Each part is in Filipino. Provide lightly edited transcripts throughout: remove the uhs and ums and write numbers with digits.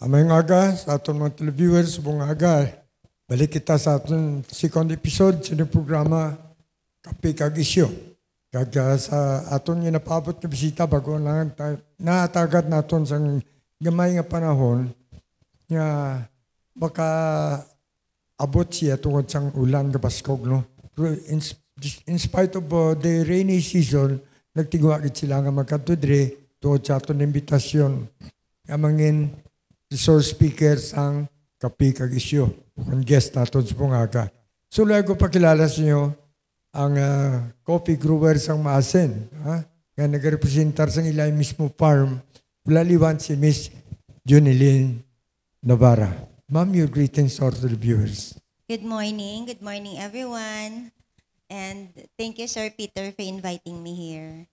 Amayong aga sa aton mga televiewers, buong aga. Balik kita sa aton second episode sa programa Kape Kag Isyo. Kag sa aton yung napabot na bisita bago lang natagad naton sa gamay nga panahon nga baka abot siya tungod sa ulan kabaskog. No? In spite of the rainy season, nagtigwagit sila nga magkatudre tungod sa aton imbitasyon. Amangin resource speakers ang Kape Kag Isyo. Ang guest natin sa pungaga. So, lago pakilala sa inyo ang coffee growers ang Maasin. Nga nag-representar sa ilay mismo farm. Ulaliwan si Miss Jonilyn Navarra. Ma'am, your greetings to the viewers. Good morning everyone. And thank you, Sir Peter, for inviting me here.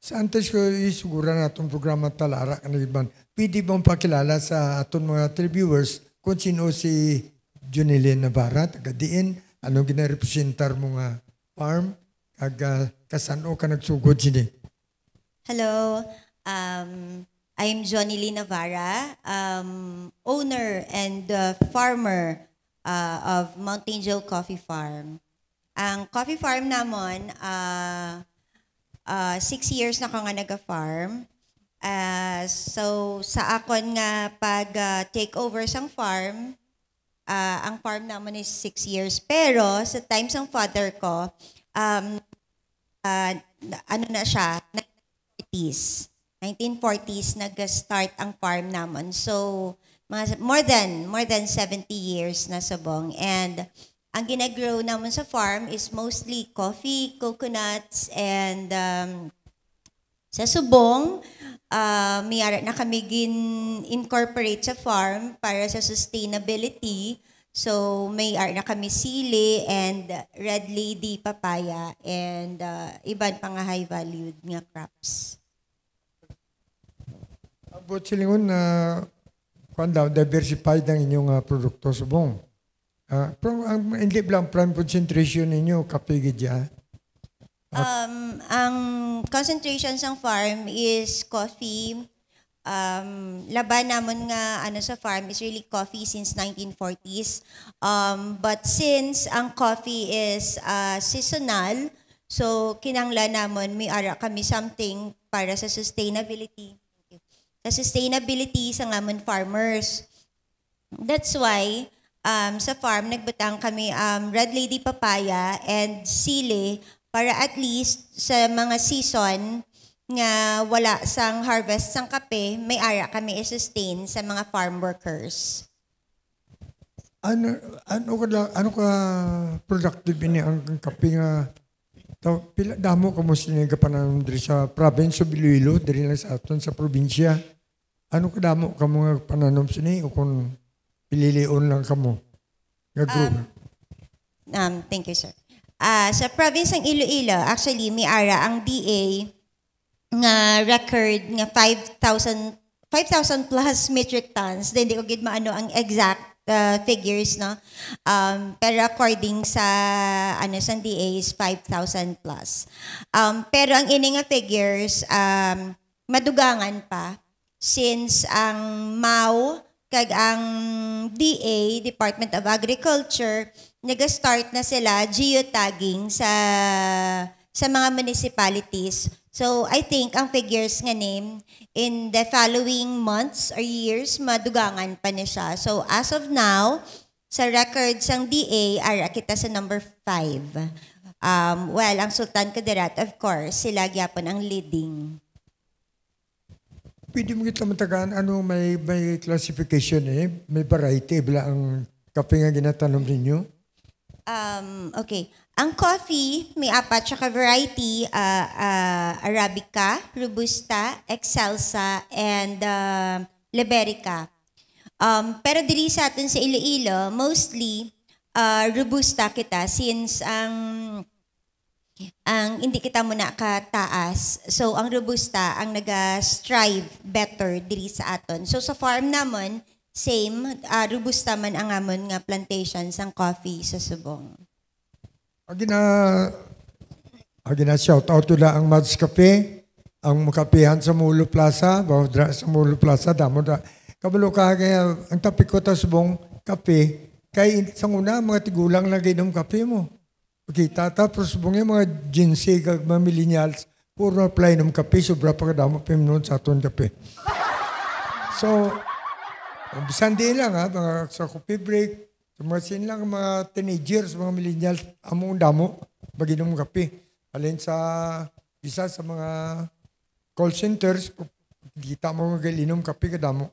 Sa antes ko isigura na itong programa Talara Kaniban, pwede bang pakilala sa aton mga televiewers kung sino si Jonilyn Navarra, taga-diin, anong ginarepresentar mo nga farm, kasano ka nagsugod sini? Hello, I'm Jonilyn Navarra, owner and farmer of Mount Angel Coffee Farm. Ang coffee farm namon, 6 years na ko nga nag-farm. So sa akon nga pag take over sang farm, ang farm naman is 6 years. Pero sa time sang father ko, ano na siya, 1940s nag-start ang farm naman. So more than 70 years na subong. And ang ginagrow naman sa farm is mostly coffee, coconuts, and sa subong, mayara na kami incorporate sa farm para sa sustainability. So may na kami sili and red lady papaya and iban pang high valued nga crops. Abot silingon na diversified ang inyong produkto subong. Pero hindi lang prime concentration ninyo, kape gidya? Ang concentration ng farm is coffee. Laban namon nga sa farm is really coffee since 1940s. But since ang coffee is seasonal, so kinanglan namon may ara kami something para sa sustainability. Sa sustainability sa ngamon farmers. That's why sa farm, nagbutang kami red lady papaya and sili para at least sa mga season nga wala sang harvest sang kape, may ara kami i-sustain sa mga farm workers. Ano ka productive ini ang kape nga pila damo kamo sini kapanan diri sa province of Iloilo, diri lang sa aton sa probinsya. Ano ka damo kamo nga pananom sini o kung pililion lang kamo? Thank you, sir. Sa province ng Iloilo, actually, may ara ang DA nga record nga 5,000 plus metric tons. Then, di ko gid maano ang exact figures, no? Pero according sa sa DA is 5,000 plus. Pero ang ini nga figures, madugangan pa since ang MAU kag ang DA, Department of Agriculture, nag-start na sila geotagging sa mga municipalities. So I think ang figures nga name in the following months or years, madugangan pa na siya. So as of now, sa records ng DA, ara kita sa number 5. Well, ang Sultan Kudarat, of course, sila gyapon ang leading. Pwede mo kita matagaan, may classification may variety, bila ang kape nga ginatanom ninyo? Okay. Ang coffee, may apat saka variety, Arabica, Robusta, Excelsa, and Liberica. Pero diri sa atin sa Iloilo, mostly Robusta kita since ang hindi kita muna kataas. So, ang Robusta, ang nag-strive better diri sa aton. So, sa farm naman, same, Robusta man ang amon nga plantations ang coffee sa subong. Agina shout out to ang Mads Cafe, ang makapihan sa Mulo Plaza, sa Mulo Plaza, damo da kabalo ka kaya ang tapik ko ta subong kape, kay isang una, mga tigulang lagay ng kape mo. Kita tapos subong yung mga Gen Z, mga millennials, puro apply ng kape, sobra pa kadamo pa noon sa aton kape. So, bisan din lang mga sa coffee break, sumasin lang mga teenagers, mga millennials, among damo, maginom kape. Alin sa isa sa mga call centers, kita mo magalinom kape kadamo.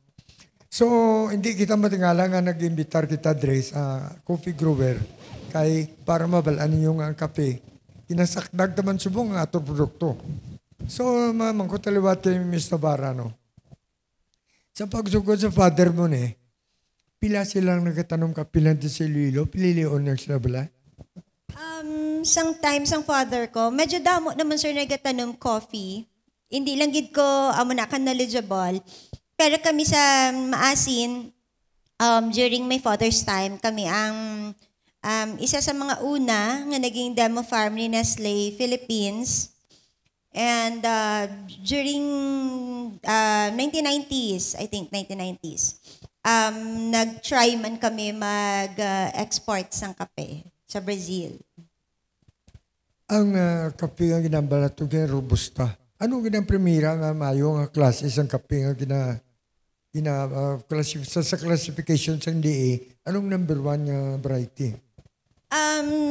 So, hindi kita matingala nga nag-imbitar kita, Dre, sa coffee grower kay para mabalaan yung kape. Kinasakdag naman subong ang atong produkto. So, mamang ko taliwat kay Mr. Barano. Sa pagsugod sa father mo pila silang nagtanom kape lang sa Iloilo, pililion na sila bala? Sometimes ang father ko, medyo damo naman sir nagatanom coffee. Hindi lang gid ko amo na kan knowledgeable. Pero kami sa Maasin, during my father's time, kami ang isa sa mga una nga naging demo farm ni Nestle Philippines. And during 1990s, I think 1990s, nag-try man kami mag-export ng kape sa Brazil. Ang kape nga ginambala ito kaya robusta. Anong ginang primera nga mayo nga klase ng kape nga sa classification sa NDA? Anong number 1 nga variety?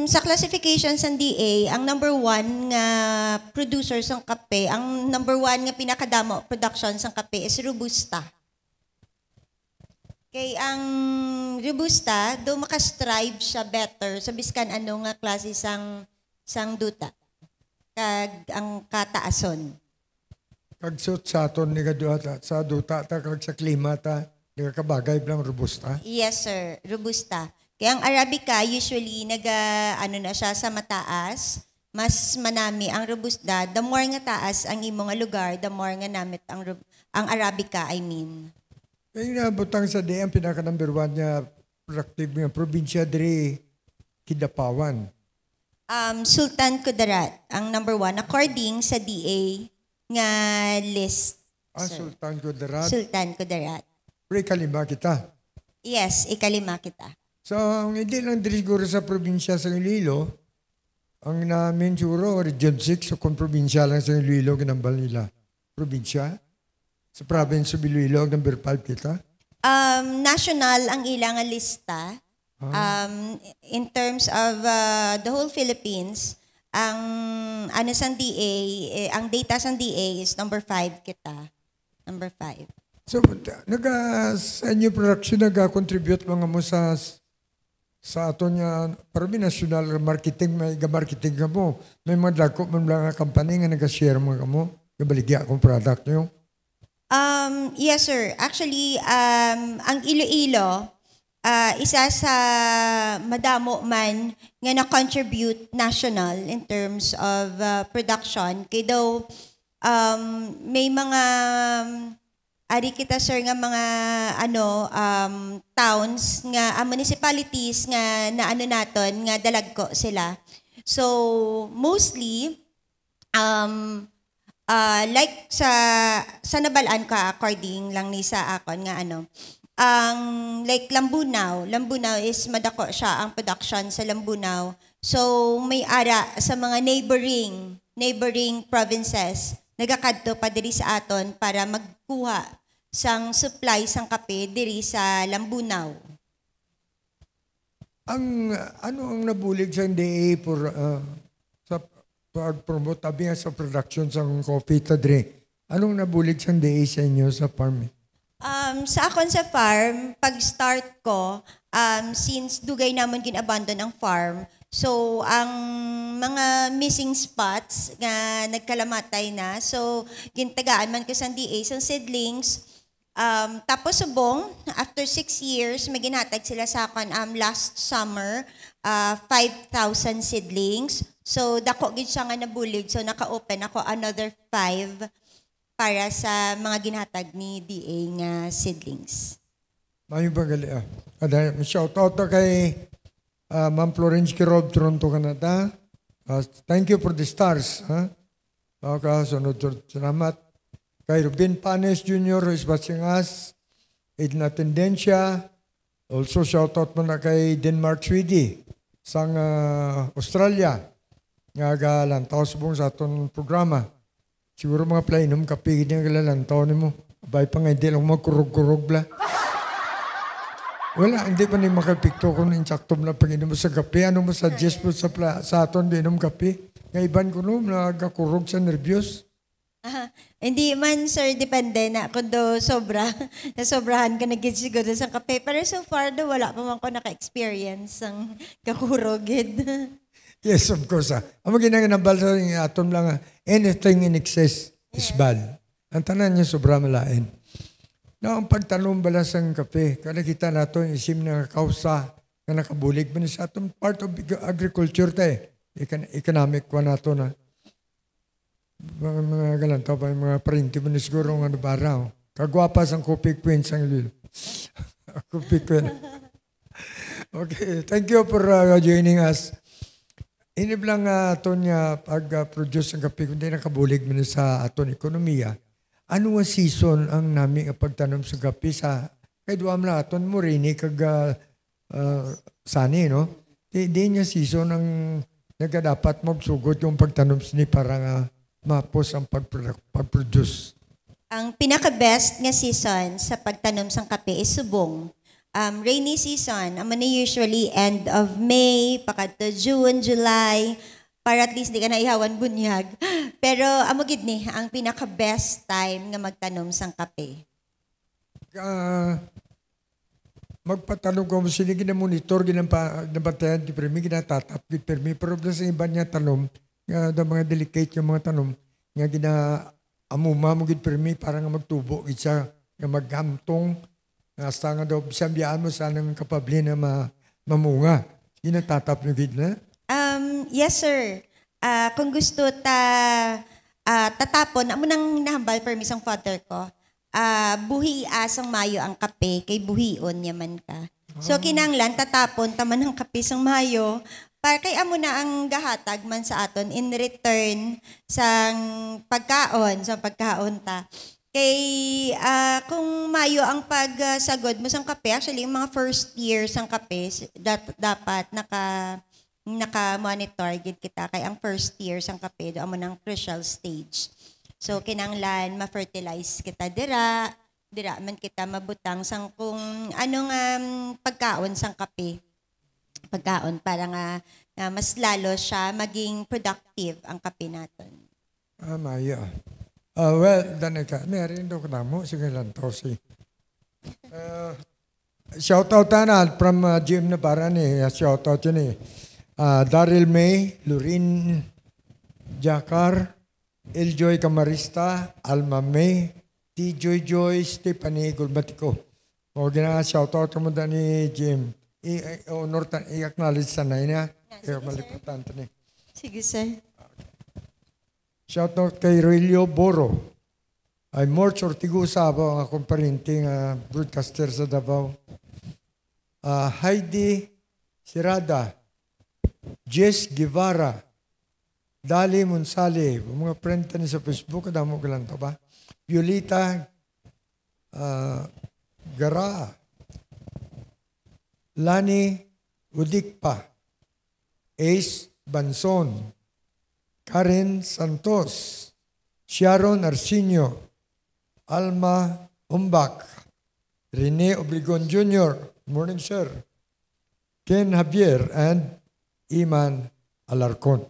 Sa classification sa NDA, ang number 1 nga producer ng kape, ang number 1 nga pinakadamo production ng kape is Robusta. Kay ang Robusta, do makastrive siya better sa biskan ano nga klase sang duta. Kag ang kataason. Kag sa aton ni kaduata sa duta ta kag sa klima ta nagakabagay lang robusta. Yes sir, robusta. Kaya ang Arabica usually na siya sa mataas, mas manami ang robusta. The more nga taas ang imong lugar, the more nga namit ang Arabica, I mean. Kaya nabutang sa DA ang pinaka number 1 nga productive nga probinsya diri Kidapawan. Sultan Kudarat, ang number 1 according sa DA nga list. Sir. Sultan Kudarat. Sultan Kudarat. Pre kalima kita. Yes, ikalima kita. So, hindi lang diri siguro sa probinsya sa Iloilo, ang namin siguro Region 6 o kung probinsya lang sa Iloilo ginambal nila. Probinsya? Sa province of Iloilo, number 5 kita? National ang ilang lista. In terms of the whole Philippines, ang ano sa DA, ang data sa DA is number 5 kita. Number 5. So, sa inyo production, nag-contribute mga mo sa ato niya, parang national marketing, may marketing ka mo. May mga dako, may mga company nga nag-share mga mo, nabaligya akong product nyo. Yes, sir. Actually, ang Iloilo, isa sa madamo man nga na-contribute national in terms of production. Kaya daw, may mga ari kita sir nga mga towns nga municipalities nga naano naton nga dalagko sila. So mostly like sa nabalaan ka according lang ni sa akon nga ang like Lambunaw is madako siya ang production sa Lambunaw. So may ara sa mga neighboring provinces nagakadto pa diri sa aton para magkuha sang supply sang kape diri sa Lambunaw. Ano ang nabulig sa NDA sa pag-promote tabi sa production sang coffee ta diri? Anong nabulig sa NDA sa inyo sa farm? Sa akon sa farm, pag-start ko, since dugay naman gin-abandon ang farm, so ang mga missing spots nga nagkalamatay na, so gintagaan man ko sa DA, sa seedlings, tapos subong, after 6 years, may ginatag sila sa akon last summer, 5,000 seedlings. So dako gid siya nga nabulig, so naka-open ako another 5 para sa mga ginatag ni DA nga seedlings. Mayo ba gali shout out kay Ma'am Florence Kirob, Toronto, Canada. Thank you for the stars. Sunod, salamat. Kay Ruben Panes Jr., is watching us. Edna Tendencia. Also, shoutout mo na kay Denmark Swede sang Australia. Nga galantaw subong sa aton programa. Siguro mga plainom, kapigid niya galantaw ni mo. Abay pa nga, hindi lang magkurog-kurog bla. Wala, hindi pa ni makapikto kung insaktom na pag-inom mo sa kape. Ano mo suggest mo sa aton inom kape? Nga iban ko no, nagakurog sa nervyos. Hindi man, sir, depende na kung do nasobrahan ka na gid siguro sa kape. Pero so far, do, wala pa man ko naka-experience ang kakurogid. Yes, of course. Ang maginanginabal sa aton lang, anything in excess is bad. Ang tanan niya sobra malain. Na ang pagtanong balas ng kape, kada kita nato isim na kausa na nakabulig man sa atong part of agriculture tayo. Economic ko nato na. Mga galantaw pa, mga parinti mo na siguro ng ano baraw. Kagwapas ang Copic Queens ang lilo. Copic Queen. Okay, thank you for joining us. Inib lang aton nga pag-produce ng kape, kundi nakabulig mo na sa aton ekonomiya. Ano nga season ang namin pagtanom sa kape sa kay duwam na aton mo rin kag sani, no? Di niya season ang nagadapat magsugot yung pagtanom sini para mapos ang pag-produce. Ang pinaka-best nga season sa pagtanom sang kape is subong. Rainy season, amo ni usually end of May, pakadto June, July, para at least di ka na ihawan bunyag. Pero amo gid ni ang pinaka-best time nga magtanom sang kape. Magpatanong ko mo sila gina-monitor, ginapatayan, di permi, ginatatap, di permi, pero sa iba niya tanom, nga mga delicate yung mga tanom, nga gina-amuma mo gid permi, para nga magtubo, gitsa, nga maghamtong, hasta nga daw, sambiyaan mo sana ng kapabli na mamunga. Ginatatap nyo gid na? Yes, sir. Kung gusto tatapon, amo nang nahambal permi sang father ko, buhi asang mayo ang kape, kay buhion yaman ka. So kinanglan, tatapon taman ang kape sang mayo, para kay amo na ang gahatag man sa aton in return sang pagkaon ta. Kay kung mayo ang pagsagod mo sang kape, actually yung mga first year sang kape, dapat naka-monitor gid kita kay ang first year sang kape do amo nang crucial stage. So kinanglan ma-fertilize kita dira man kita mabutang sang kung anong pagkaon sang kape. Pagkaon para nga mas lalo siya maging productive ang kape natin. Maya. Well, danica, meron daw ka mo, sige lang to si. Shoutout na from Jim na para ni, shoutout yun Daryl May, Lorin Jakar, Eljoy Camarista, Alma May, T. Joy Joy, Stephanie Gulbatico. O shoutout mo da ni Jim. I-acknowledge sana niya. Kaya malipatan ni. Sige, sir. Shoutout kay Relio Boro. Ay Morch Ortigusa po ang akong parinting broadcaster sa Davao. Heidi Sirada, Jess Guevara, Dali Munsali, mga friend ni sa Facebook, kadamo ka lang ito ba? Violeta Gara, Lani Udikpa, Ace Banson, Karen Santos, Sharon Arsenio, Alma Umbak, Rene Obligón Jr., morning sir, Ken Javier, and Iman Alarcon.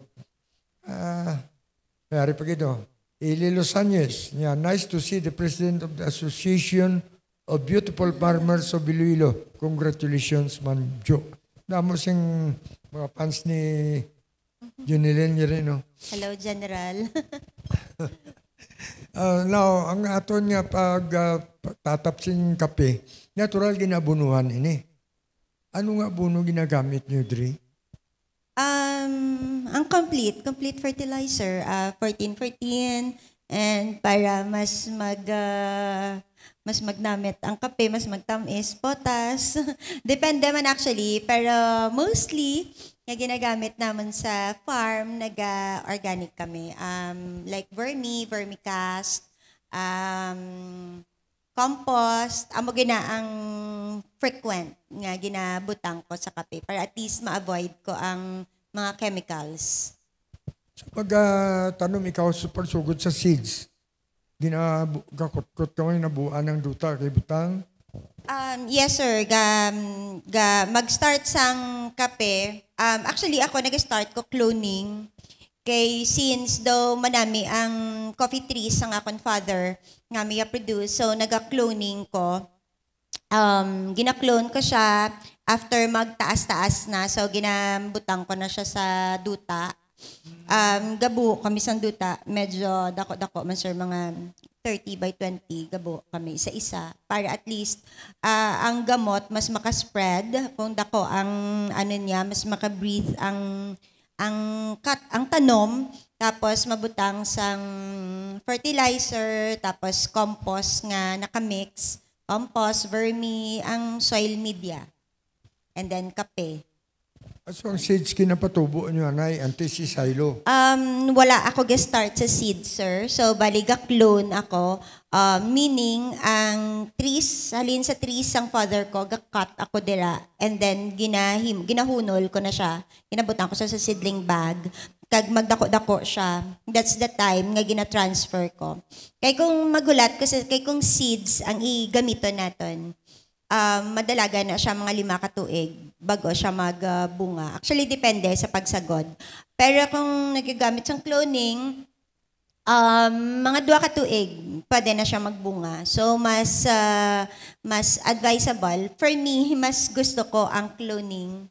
Mayari pa gito. Eli Los Angeles, nice to see the president of the Association of Beautiful Farmers of Iloilo. Congratulations, man, Joe. Damo sing mga fans ni Junilin niya rin, no? Hello, General. Now, ang aton nga tatapsing kape, natural ginabunuhan ini. Ano nga buno ginagamit niyo, Dre? Ang complete fertilizer, 14-14, and para mas magnamit ang kape, mas magtamis, potas. Depende man actually, pero mostly, nga ginagamit naman sa farm, nag-organic kami. Like vermicast, compost, amo gina ang frequent nga ginabutang ko sa kape para at least ma-avoid ko ang mga chemicals. So pag tanom ikaw super sugod sa seeds, ginagakot-kot ka mo nabuan ng duta kay butang. Yes sir, mag-start sang kape. Actually ako nag-start ko cloning. Kay since daw manami ang coffee trees ang akong father nga may produce, so naga-cloning ko. Gina-clone ko siya after magtaas-taas na, so ginambutang ko na siya sa duta. Gabo kami sa duta, medyo dako-dako man sir, mga 30 by 20 gabo kami sa isa para at least ang gamot mas makaspread kung dako ang ano niya, mas maka-breathe ang tanom, tapos mabutang sang fertilizer, tapos compost nga nakamix, compost, vermi, ang soil media, and then kape. So ang seeds kinapatubo nyo anay, anti si silo. Wala ako start sa seed, sir. So, bali ga-clone ako. Meaning, ang trees, halin sa trees ang father ko, ga-cut ako dira. And then, ginahunol ko na siya. Ginabutan ko siya sa seedling bag. Kag magdako-dako siya. That's the time nga gina-transfer ko. Kaya kung magulat, kay kung seeds ang igamito natin, madalaga na siya mga 5 ka tuig bago siya magbunga. Actually, depende sa pagsagod. Pero kung nagagamit siyang cloning, mga 2 ka tuig, pwede na siya magbunga. So, mas advisable. For me, mas gusto ko ang cloning.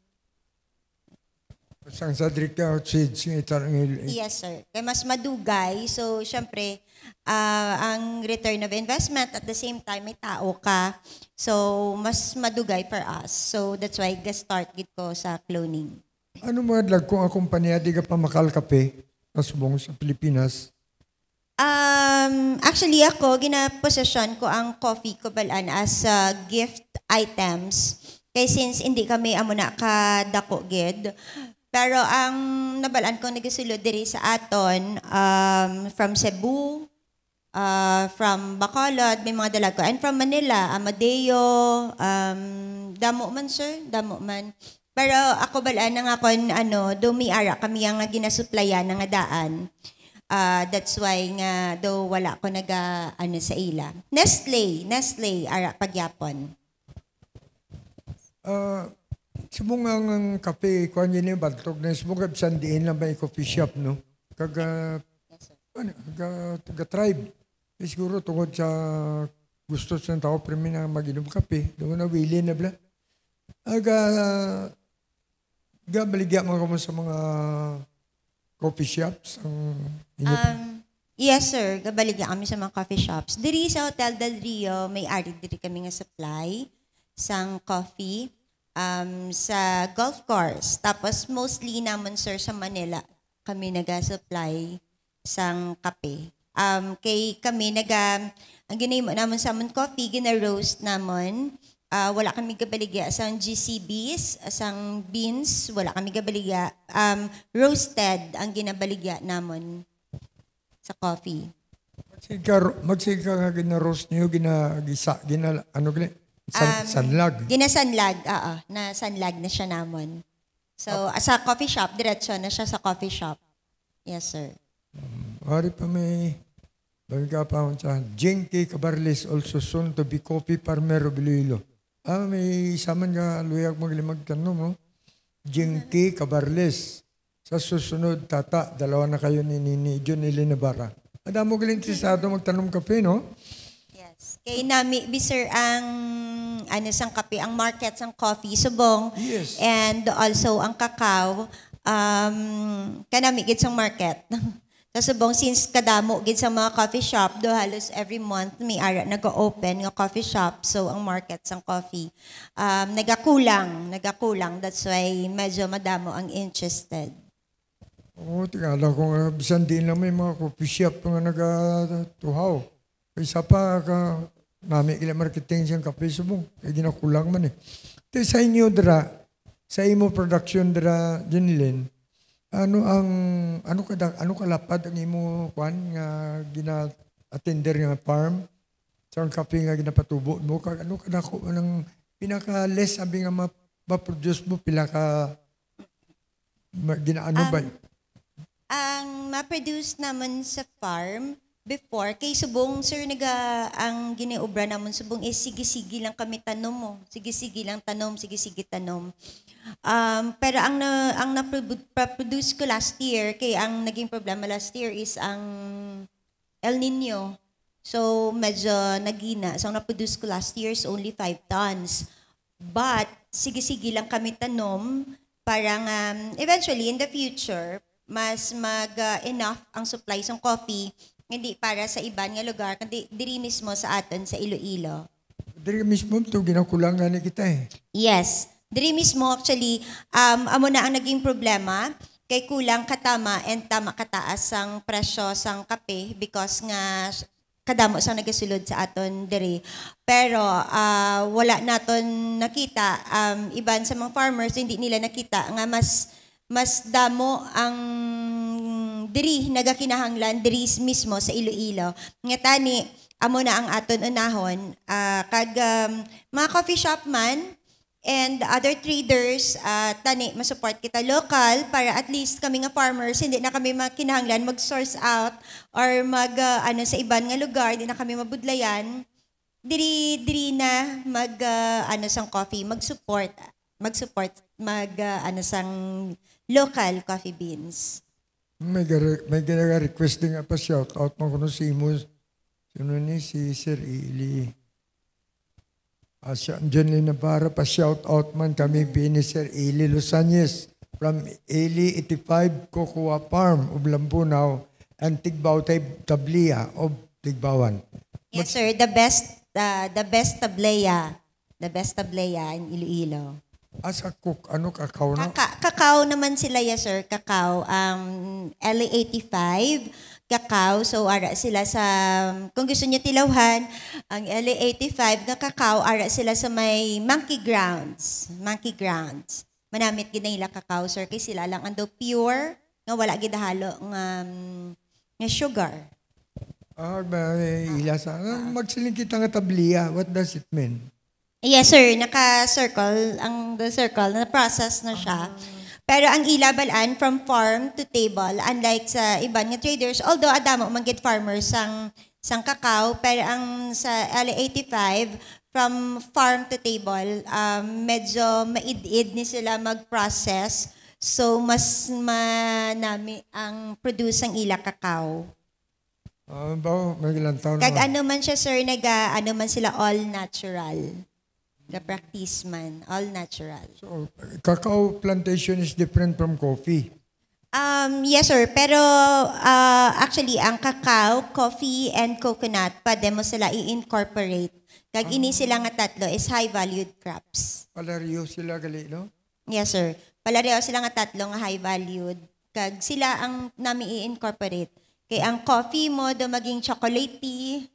Sang sa drika seeds ng itarang Yes, sir. Kaya mas madugay. So, syempre, ang return of investment at the same time, may tao ka. So, mas madugay for us. So, that's why start gid ko sa cloning. Ano mga lag kung ang kumpanya di ka pa makalkape nasubong sa Pilipinas? Actually, ako, ginaposisyon ko ang coffee ko balaan as gift items. Kaya since hindi kami amo na kadako gid, pero ang nabalaan ko nagasulod diri sa aton from Cebu, from Bacolod, may mga dalag ko. And from Manila, Amadeo, damo man sir, damo man. Pero ako balaan na nga kon dumiara kami ang ginasuplayan nga daan. That's why nga do wala ko sa ila. Nestle ara pagyapon. Subong ang kape, kuhan yun yung baltog na subong kabsandiin lang ba yung coffee shop, no? Kaga tribe. Siguro tungkol sa gusto sa tao premi na mag-inom kape. Doon na wili na bla. Baligya mo ka mo sa mga coffee shops. Yes sir, gabaligya kami sa mga coffee shops. Diri sa Hotel Del Rio, may ari diri kami nga supply sang coffee. Sa golf course. Tapos mostly naman sir sa Manila kami naga-supply sang kape. Kay kami ang ginahimo naman sa amon coffee, gina-roast namon. Wala kami gabaligya sang GCBs, sang beans, wala kami gabaligya. Roasted ang ginabaligya namon sa coffee. Magsika nga gina-roast niyo, sanlag. Ginasanlag, na sanlag na siya namon. So, sa coffee shop, diretso na siya sa coffee shop. Yes, sir. Hari pa may baga pa sa Jenky Cabarles, also soon to be coffee farmer of Iloilo. May isaman nga luyag maglimag tanong, no? Jenky Cabarles. Sa susunod, tata, 2 na kayo ni John Ilinabara. Adamo galing sisado magtanong kape, no? Kay nami sir ang sang kape, ang market sang coffee subong. Yes. And also ang cacao kanami gid sang market. Sa subong since kadamo gid sang mga coffee shop do halos every month may ara nag-open nga coffee shop, so ang market sang coffee nagakulang. That's why medyo madamo ang interested. Tingala ko nga bisan din lang may mga coffee shop nga nagatuhaw. Isa pa nami ila marketing siyang kape subong. Kaya ginakulang man eh. Ito sa inyo dira, sa imo production dira, Janilyn, ano kalapad ang imo kwan nga gina-attender nga farm So ang kape nga ginapatubo mo, ano ka nako ng pinaka-less sabi nga ma-produce mo, pila ka ginaano ba? Ang ma-produce naman sa farm, before, kay subong, sir, ang giniobra namon subong is sige-sige lang kami tanom mo. Sige-sige lang tanom, sige-sige tanom. Pero ang na-produce ko last year, kay ang naging problema last year is ang El Nino. So, medyo nagina. So, ang na-produce ko last year is only 5 tons. But, sige-sige lang kami tanom. Parang, eventually, in the future, mas mag-enough ang supplies ng coffee, hindi para sa iban nga lugar, kundi diri mismo sa aton sa Iloilo. Diri mismo ito, ginakulangan ni kita eh. Yes. Diri mismo actually, amo na ang naging problema, kay kulang katama and tama kataas ang presyo sang kape because nga kadamo sang nagasulod sa aton diri. Pero wala naton nakita, iban sa mga farmers, hindi nila nakita nga mas damo ang diri nagakinahanglan diri mismo sa Iloilo. Nga tani amo na ang aton unahon kag mga coffee shop man and other traders tani masupport kita local para at least kami nga farmers hindi na kami makinahanglan mag-source out or sa iban nga lugar, hindi na kami mabudlayan. Diri na sang coffee mag-support sang local coffee beans. May request din nga pa shout out mo kuno si Imo. Sino ni si Sir Eli. Asya John Navarra pa shout out man kami bini Sir Eli Losanyes from Eli 85 Cocoa Farm of Lambunaw and Tigbaw Tablia of Tigbawan. Yes sir, the best tablea. The best tablea in Iloilo. Asa cook, kakao na? Kakao naman sila, yes sir. Kakao, LA85, kakao. So, ara sila sa, kung gusto niyo tilawhan, ang LA85 na kakao, ara sila sa may Monkey Grounds. Manamit gid nila kakao, sir. Kay sila lang ando pure, nga wala gid halo nga sugar. Ilasa. Magsiling kita nga tablia. What does it mean? Yes, sir. Naka-circle. The circle, na-process na siya. Pero ang ilabalan from farm to table, unlike sa iban nga traders, although adamo manggit farmers sang kakao, pero ang sa LA85, from farm to table, medyo maid-id ni sila mag-process. So, mas manami ang produce ang ila kakao. May ilang taon Kag ano man siya, sir, man sila all natural. The practice man, all natural. So, cacao plantation is different from coffee. Yes, sir. Pero actually, ang cacao, coffee, and coconut, pwede mo sila i-incorporate. Kag ini sila nga tatlo is high-valued crops. Palaryo sila gali, no? Yes, sir. Palaryo sila nga tatlo nga high-valued. Kag sila ang nami i-incorporate. Kay ang coffee mo do maging chocolatey.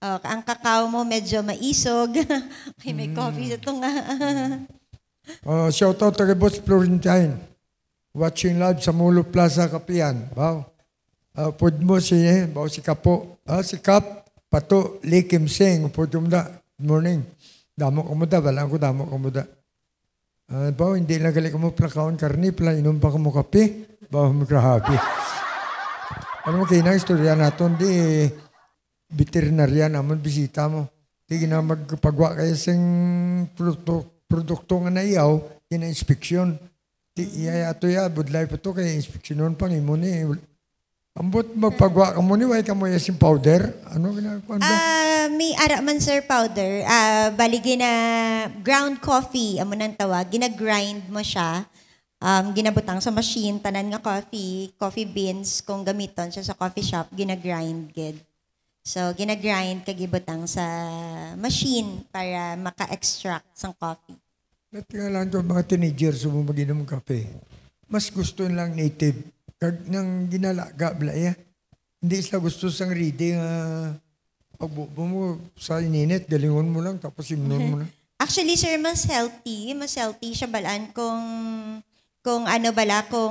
Ang kakao mo medyo maisog. Kay may coffee sa tunga. Shout out kay Boss Florentine. Watching live sa Mulo Plaza, Kapian. Wow. Pud mo si Kapo. Si Kap, Pato, Likim Sing. Pud mo da. Good morning. Damo ko mo da. Walang ko damo ko mo da. Hindi lang gali ko mo plakaon karni. Inom pa ko mo kape. Mo grabe. Ano mo kayo na istorya natin, di veterinarya naman, bisita mo. Di na magpagwa kayo sa produkto nga na iyaw, ina-inspeksyon. Di ato budlay pa to, kaya inspeksyonon pang imo ni. Ambot magpagwa ka mo ni, way ka mo yasin powder. Ano ginagawa ba? May ara man sir powder. Bali ground coffee, amo nang tawag. Gina-grind mo siya. Ginabutang sa machine, tanan nga coffee beans, kung gamiton siya sa coffee shop, gina-grind gid. So, gina-grind kagibutang sa machine para maka-extract sang coffee. Natingalan ko mga teenagers mo mag-inom ng kape. Mas gusto lang native. Kag nang ginalaga, blaya. Hindi sila gusto sang reading. Pagbubo mo sa ininit, galingon mo lang, tapos imnon mo na. Actually, sir, mas healthy. Mas healthy siya balaan kung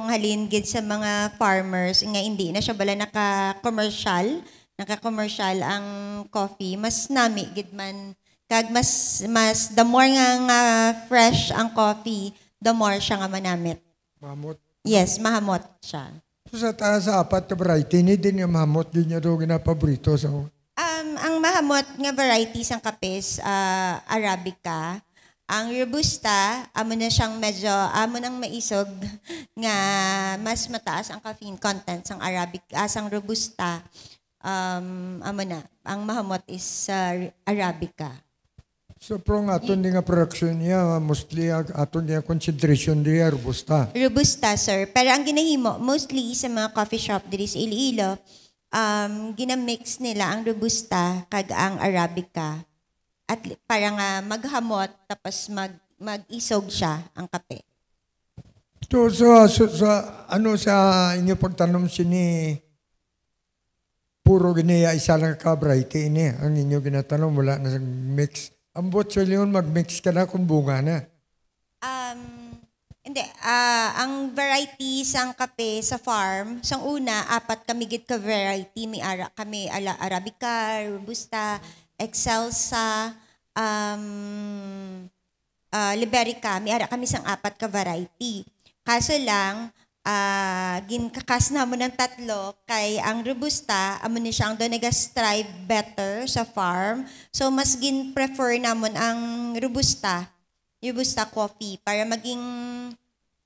halin gid sa mga farmers nga hindi na siya bala naka-commercial naka-commercial ang coffee, mas nami gid man kag mas the more nga fresh ang coffee, the more siya nga manamit. Mamot. Yes, mahamot siya. So sa taas sa apat na variety, hindi din yung mamot, din niya daw ginapaborito. So, Ang mahamot nga varieties ang kapis, Arabica. Ang Robusta, amo na siyang medyo, amo nang maisog nga mas mataas ang caffeine content sang Arabica, sang Robusta. Amo na, ang mahamot is Arabica. so pro nga aton nga production niya, mostly aton nga concentration niya, robusta. Robusta, sir. Pero ang ginahimo, mostly sa mga coffee shop diri sa Iloilo, ginamix nila ang Robusta kag ang Arabica. At para nga maghamot, tapos mag-isog siya ang kape. So, ano sa inyo pagtanom sini, puro giniya isa lang ka variety ini, ang inyo ginatanong, wala na mix. Ang bot sa yun, mag-mix ka na kung bunga na. Hindi. Ang varieties ang kape sa farm, sang una, 4 kami gid ka variety. May kami Arabica, Robusta, Excelsa, Liberica. May kami sang 4 ka variety. Kaso lang, ginkakas na mo ng 3 kay ang Robusta, amo ni siyang doon nag-strive better sa farm. So, mas gin-prefer namon ang Robusta coffee para maging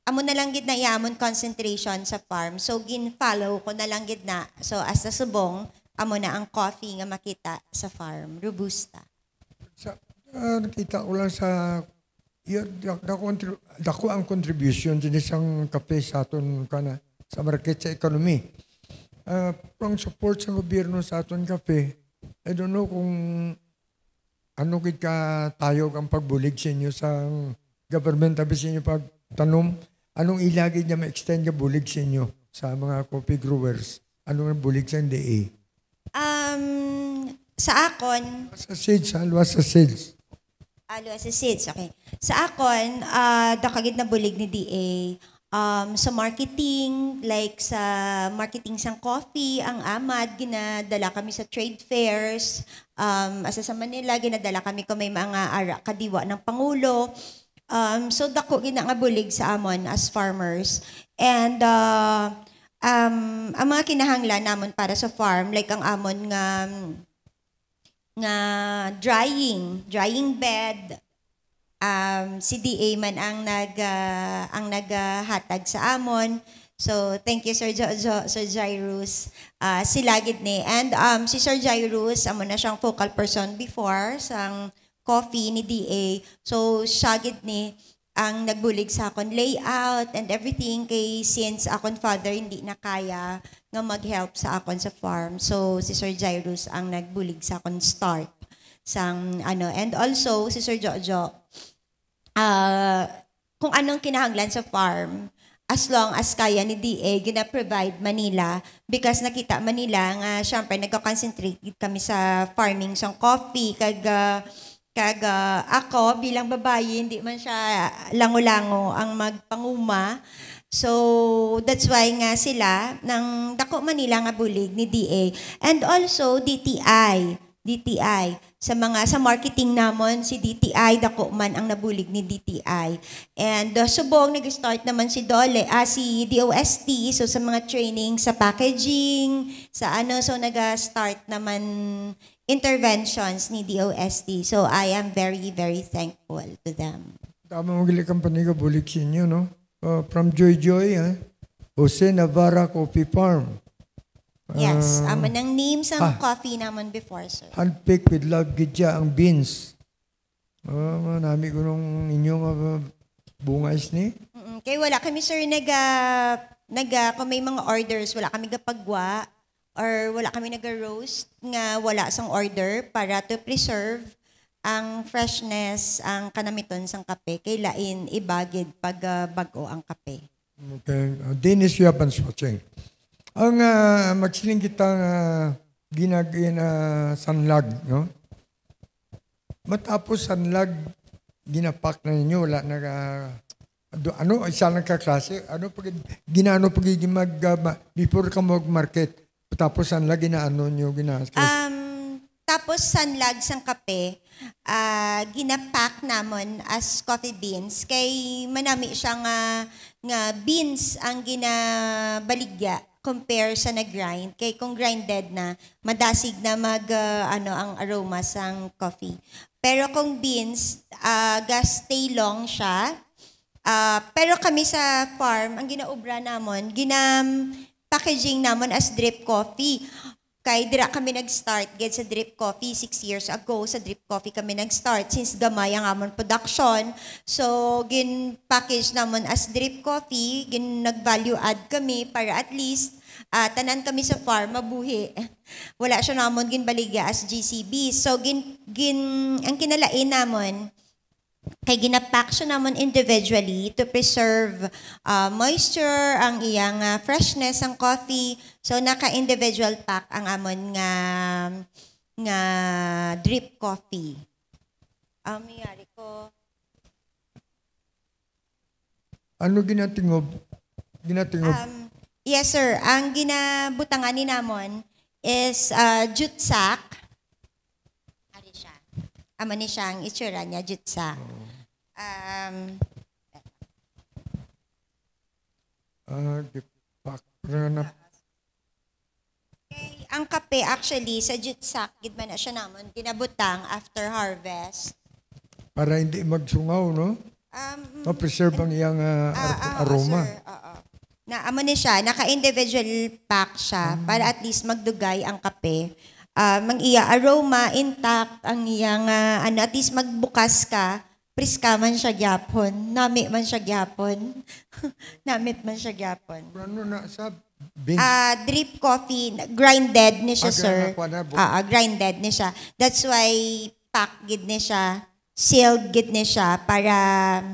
amo na lang gid na iamon concentration sa farm. So gin-follow ko na lang gid na. So as sa subong amo na ang coffee nga makita sa farm, Robusta. Nakita ko lang sa dako ang contribution din isang kape sa aton kana sa market sa economy. Pang support sa gobyerno sa aton kape, I don't know kung ano gid ka tayo ang pagbulig sa inyo sa government abi sa inyo pagtanom, anong ilagay niya ma-extend nga bulig sa inyo sa mga coffee growers? Anong bulig sa DA? Sa akon, Sa seeds, luwas sa seeds. Luwas sa seeds, okay. Sa akon, dakagid na bulig ni DA. Sa marketing, like sa marketing sang coffee, ang AMAD, ginadala kami sa trade fairs. Asa sa Manila, ginadala kami kung may mga kadiwa ng Pangulo. So dako nga bulig sa amon as farmers. And ang mga kinahanglan namon para sa farm, like ang amon nga drying bed, si DA man ang naghatag sa amon. So thank you Sir Jairus. Sila gid ni, and si Sir Jairus amo na siyang focal person before sang coffee ni DA. So siya gid ni ang nagbulig sa akon layout and everything, kay since akon father hindi na kaya nga mag-help sa akon sa farm. So si Sir Jairus ang nagbulig sa akon start sang ano. And also si Sir Jojo, kung anong kinahanglan sa farm, as long as kaya ni DA, gina-provide Manila, because nakita Manila nga syempre nagko-concentrate kami sa farming sang coffee. Kag ako bilang babae, hindi man siya lango-lango ang magpanguma. So that's why nga sila nang dako Manila nga bulig ni DA. And also DTI sa marketing namon, si DTI dako man ang nabulig ni DTI. And subong nag-start naman si si DOST, so sa mga training sa packaging, sa so nag-start naman interventions ni DOST. So I am very, very thankful to them. Tama mo gili company ka bulig sa inyo, no? From Joy, Jose Navarra Coffee Farm. Yes, nang name sa coffee naman before, sir. Handpicked with love gidya ang beans. Nami ko nung inyong bungais ni. Kaya wala kami, sir, kung may mga orders, wala kami gapagwa or wala kami nag-roast nga wala sang order para to preserve ang freshness, ang kanamiton sang kape. Kay lain ibagid pag bago ang kape. Okay. Dennis Yabans watching. Ang magsiling kitang sanlag, no? Matapos sanlag, ginapak na ninyo, wala isa lang kaklase, ginano pag before ka mag-market, Tapos saan lagi na ano nyo Tapos sanlag sang kape, ginapack namon as coffee beans kay manami siya nga beans ang ginabaligya compare sa nag-grind. Kay kung grinded na, madasig na ang aroma sang coffee. Pero kung beans, stay long siya. Pero kami sa farm, ang ginaubra namon, packaging namon as drip coffee. Kay dira kami nag-start get sa drip coffee 6 years ago. Sa drip coffee kami nag-start since gamay ang amon production. So gin-package namon as drip coffee, nag-value add kami para at least tanan kami sa farm mabuhi. Wala siya namon ginbaligya as GCB. So ang kinalain namon kay ginapack siya namon individually to preserve moisture, ang iyang freshness ang coffee. So naka-individual pack ang amon nga drip coffee. Mayari ko. Ano ginatingob? Yes sir, ang ginabutangan ni namon is jute sack. Ama ni siya, ang itsura niya, jutsa. Okay, ang kape actually, sa jutsak, gidman na siya namon, ginabutang after harvest. Para hindi magsungaw, no? Ma-preserve ang iyang aroma. Sir, amo ni siya, naka-individual pack siya para at least magdugay ang kape. Mang iya aroma intact ang iyang at least magbukas ka priska man siya gyapon nami man siya gyapon namit man siya gyapon ano na sa beans? Drip coffee grinded ni siya sir grinded ni siya, that's why pack gid ni siya, sealed gid ni siya para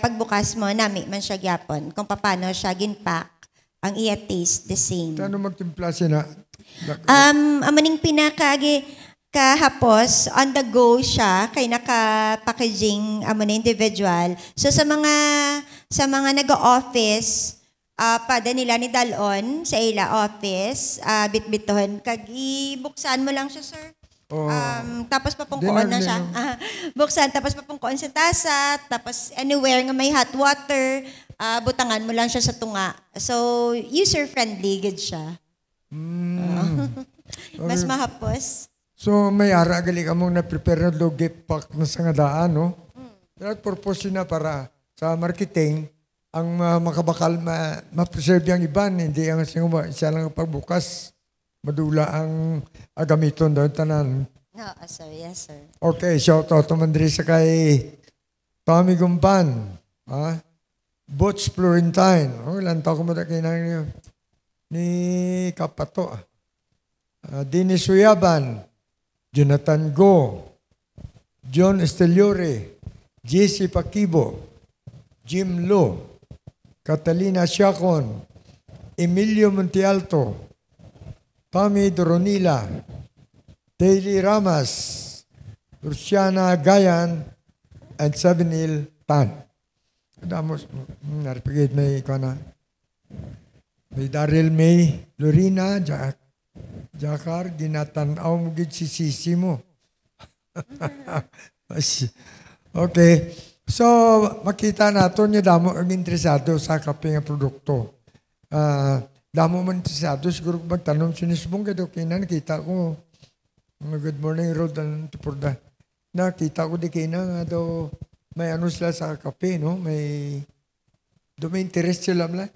pagbukas mo nami man siya gyapon kung paano siya ginpack ang iya taste the same. Ano magtimpla siya na? Amaning kahapos, on the go siya, kay naka-packaging na individual. So sa mga nag-office, pada nila ni Dalon sa ila office, bitbiton, kag ibuksan mo lang siya, sir. Tapos papungkoon na siya. Buksan, tapos papungkoon sa tasa, tapos anywhere nga may hot water, butangan mo lang siya sa tunga. So, user-friendly, good siya. Mas mahapos. So, may ara gali ka mong na-prepare na gift pack na sa nga daan, no? That purpose na para sa marketing, ang makabakal ma-preserve yung iban, hindi ang siya lang pagbukas. Madula ang agamiton doon tanan. No, sir. Yes, sir. Okay, shout out naman diri sa kay Tommy Gumpan. Butch Florentine. Ilan taon ko mo na kayo ni Kapato. Dennis Suyaban, Jonathan Go, John Esteliore, JC Paquibo, Jim Lo, Catalina Siacon, Emilio Montialto, Tommy Doronila, Daily Ramas, Luciana Gayan, and Savinil Tan. Damos, naripigid may may Daryl May, Lorena, Jakar, ginatanaw mo gid si sisi mo. Okay. So, makita nato niya damo ang interesado sa kape nga produkto. Damo man interesado, siguro magtanong sinisbong kado kina, nakita ko, good morning, Rod, Tupurda. Nakita ko di kina nga daw, may ano sila sa kape, no? May interest sila lang.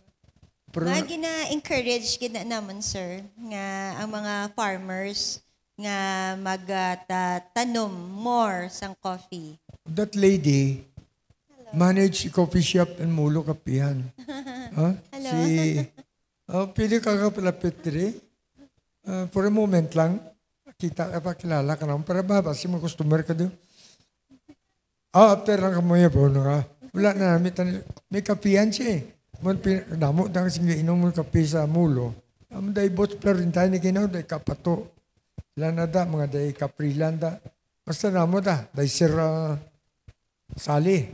Gina-encourage gina naman, sir, nga ang mga farmers nga magtanom more sang coffee. That lady managed coffee shop in Mulo, Kapihan. Hello. Pili ka kapalapit rin. For a moment lang, kita ka pa, kilala ka naman, para babasi mo customer ka doon. After lang ka mo yun, wala na namin, may kapihan siya eh. Damo dang singa inom mo kape sa Mulo. Dahil Butch Florentine ni kinaw, dahil Kapato. Sila na da, mga dahil Kaprilan da. Basta namo da, dahil Sir Sali.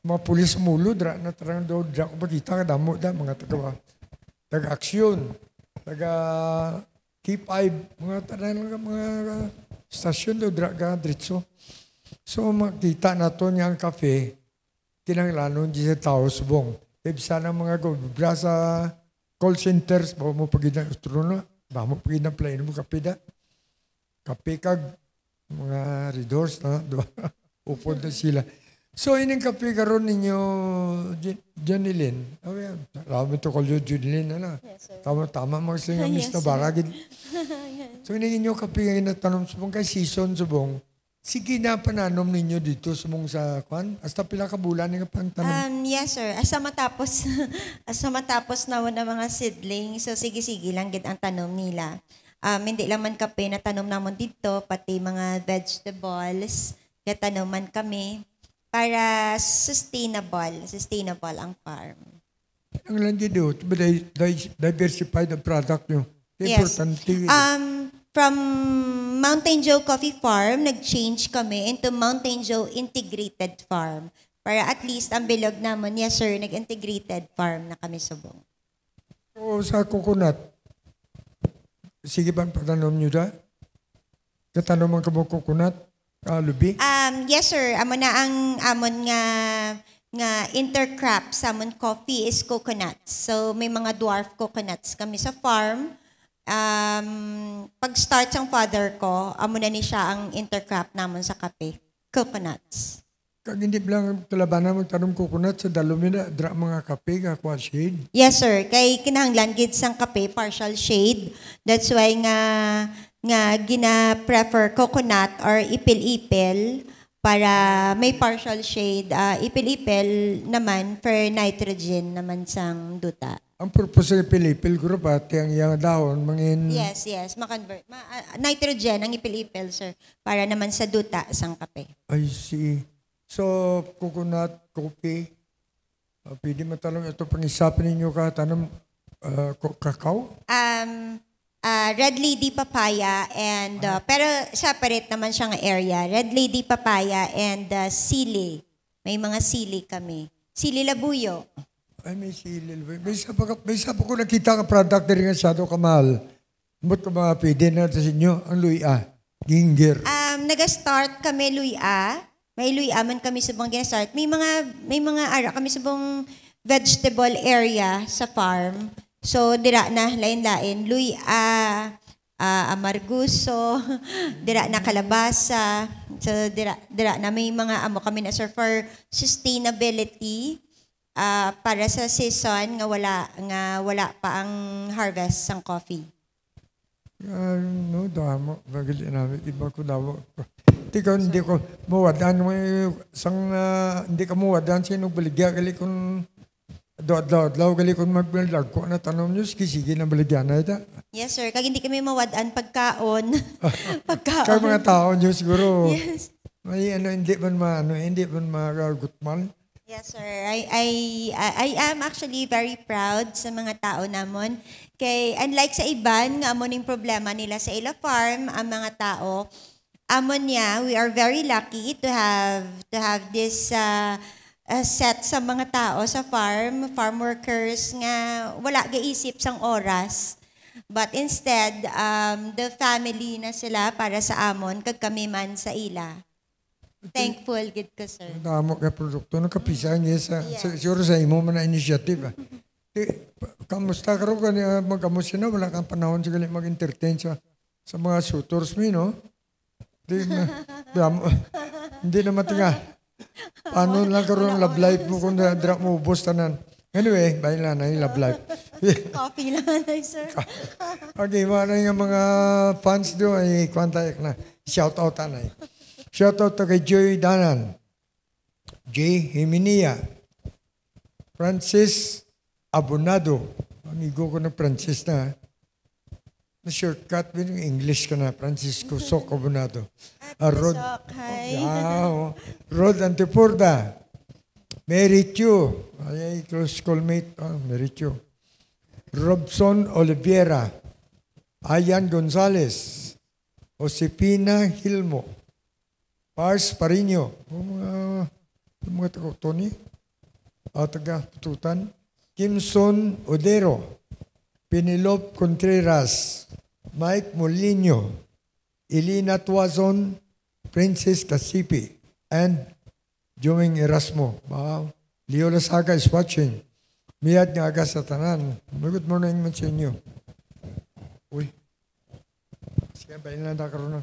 Mga pulis Mulo, na tarang daw, ko makita ka damo da, mga taga-aksyon. taga K5, mga tanan mga stasyon do draga diretso. So makita nato niya ang kape, kinanglanon di sa tao subong. Ibsa na mga gobra sa call centers, ba mo pagid ng astrono, ba mo pagid ng plane mo kape da. Kape kag mga readers na, diba? Upod na sila. So, ining kape karon ninyo, Janilin. Oh, yan. Rami to call you Janilin, ano? Yes, sir. Tama, mga sila Yes, miss na sir. baragid. So, ining inyo kape ngayon na tanong subong kay season subong. Sige na pananom ninyo dito subong sa kwan. Hasta pila ka bulan nga pang tanom. Yes, sir. Asa matapos, asa matapos na ng mga seedling. So, sige-sige lang gid ang tanom nila. Hindi lang man kape na tanom namon dito, pati mga vegetables, na tanom man kami para sustainable ang farm. Ang lang dito, diversified ang product nyo. Yes. Importante. From Mountain Joe Coffee Farm, nag-change kami into Mountain Joe Integrated Farm. Para at least ang bilog naman, yes sir, nag-integrated farm na kami subong. So, sa coconut, sige ba ang pagtanom nyo da? Katanoman ka mo coconut? Lubi? Yes sir, amo na ang amon nga intercrop sa amon coffee is coconuts. So may mga dwarf coconuts kami sa farm. Pag start ng father ko, amo na ni siya ang intercrop namon sa kape, coconuts. Kag hindi lang talabanan magtanom coconut sa dalumina, dra mga kape, kakwa shade. Yes sir, kay kinahanglan gid sang kape partial shade. That's why nga gina-prefer coconut or ipil-ipil para may partial shade. Ipil-ipil naman for nitrogen naman sang duta. Ang purpose sa ipil-ipil, guro pati ang iyang dahon, mangin... Yes, ma-convert. Nitrogen ang ipil-ipil, sir, para naman sa duta sang kape. I see. So, coconut, coffee, pwede matalong ito pang-isapin ninyo ka, tanong kakao? Red lady papaya and pero separate naman siyang area. Red lady papaya and sili. May mga sili kami. Sili labuyo. Ay, may silil. May isa pa ko nakita ka product na rin nga siyado kamahal. Ba't ka mga pwede na sa inyo? Ang luya, ginger. Nag-start kami luya. May luya man kami subong gina-start. May mga ara kami subong vegetable area sa farm. So, dira na, lain-lain. Luya, amarguso, dira na kalabasa. So, dira na may mga amo kami na sir for sustainability para sa season nga wala pa ang harvest sang coffee. No, damo. Bagay namin. Iba ko daw. Hindi ko mawadan mo hindi ka mawadan sa inong baligya. Gali kung Daw gali kung magbalag ko na tanong nyo, sige na baligyan na ito. Yes, sir. Kag hindi kami mawadaan pagkaon. Kaya mga tao nyo siguro, Yes. may hindi man magutman. Yes, sir. I am actually very proud sa mga tao namon. Kay unlike sa iban, nga amon yung problema nila sa ila farm, ang mga tao, amon niya, we are very lucky to have this set sa mga tao sa farm workers nga wala gaisip sang oras. But instead, the family na sila para sa amon, kag kami man sa ila. Thankful, good ko, sir. Damo ka produkto, nakapisan niya siguro sa imo man na initiative. Kamusta ka rin ka magkamusta na, wala kang panahon siguro mag-entertain sa mga suitors mo, no? Hindi na matinga. Paano lang karoon love life mo kung dra mo ubos tanan. Anyway, bahay lang na yung love life. Coffee lang, sir. Okay, mga fans do ay kwantayak na. Shout out anay. Shout out to kay Joy Danan, J. Himinia, Francis Abonado. Amigo ko na Francis na. Na-shortcut mo yung English ka na, Francisco Sok Abonado. Rod, Hi. Rod Antipurda. Mary Chu. Ay, close schoolmate. Mary Chu. Robson Oliveira. Ayan Gonzales. Josepina Hilmo. Pars Parino. Mga taga-Tony. Taga-Pututan. Kimson Odero. Penelope Contreras, Mike Molino, Elena Tuazon, Princess Casipi, and Joing Erasmo. Wow. Leo Lasaga is watching. Miyad nga aga sa tanan. Good morning man sa inyo. Uy. Sige, bayan lang na karoon na.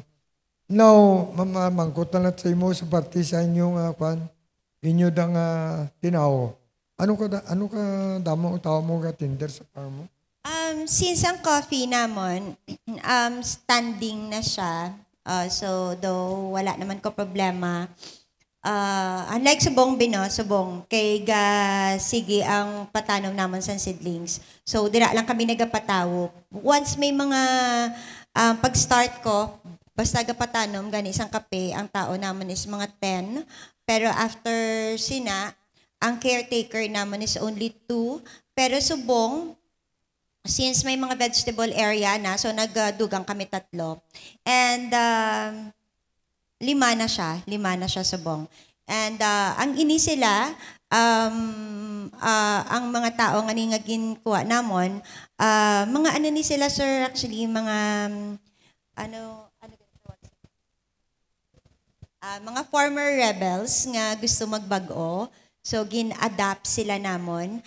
Now, mamangkot na sa imo sa party sa inyong inyo dang tinaw. Ano ka damo tao mo ka Tinder sa farm mo? Since ang coffee namon, standing na siya, so though wala naman ko problema, unlike subong subong, kay sige ang patanom namon sa seedlings. So, dira lang kami nagapatawo. Once may mga pag-start ko, basta gapatanom, gani isang kape, ang tao naman is mga 10. Pero after sina, ang caretaker naman is only 2. Pero subong, since may mga vegetable area na, so nagdugang kami 3. And 5 na siya subong. And ang ini sila, ang mga tao nga nga ginkuha namon, mga ano ni sila sir, actually mga mga former rebels nga gusto magbago. So gin-adapt sila namon.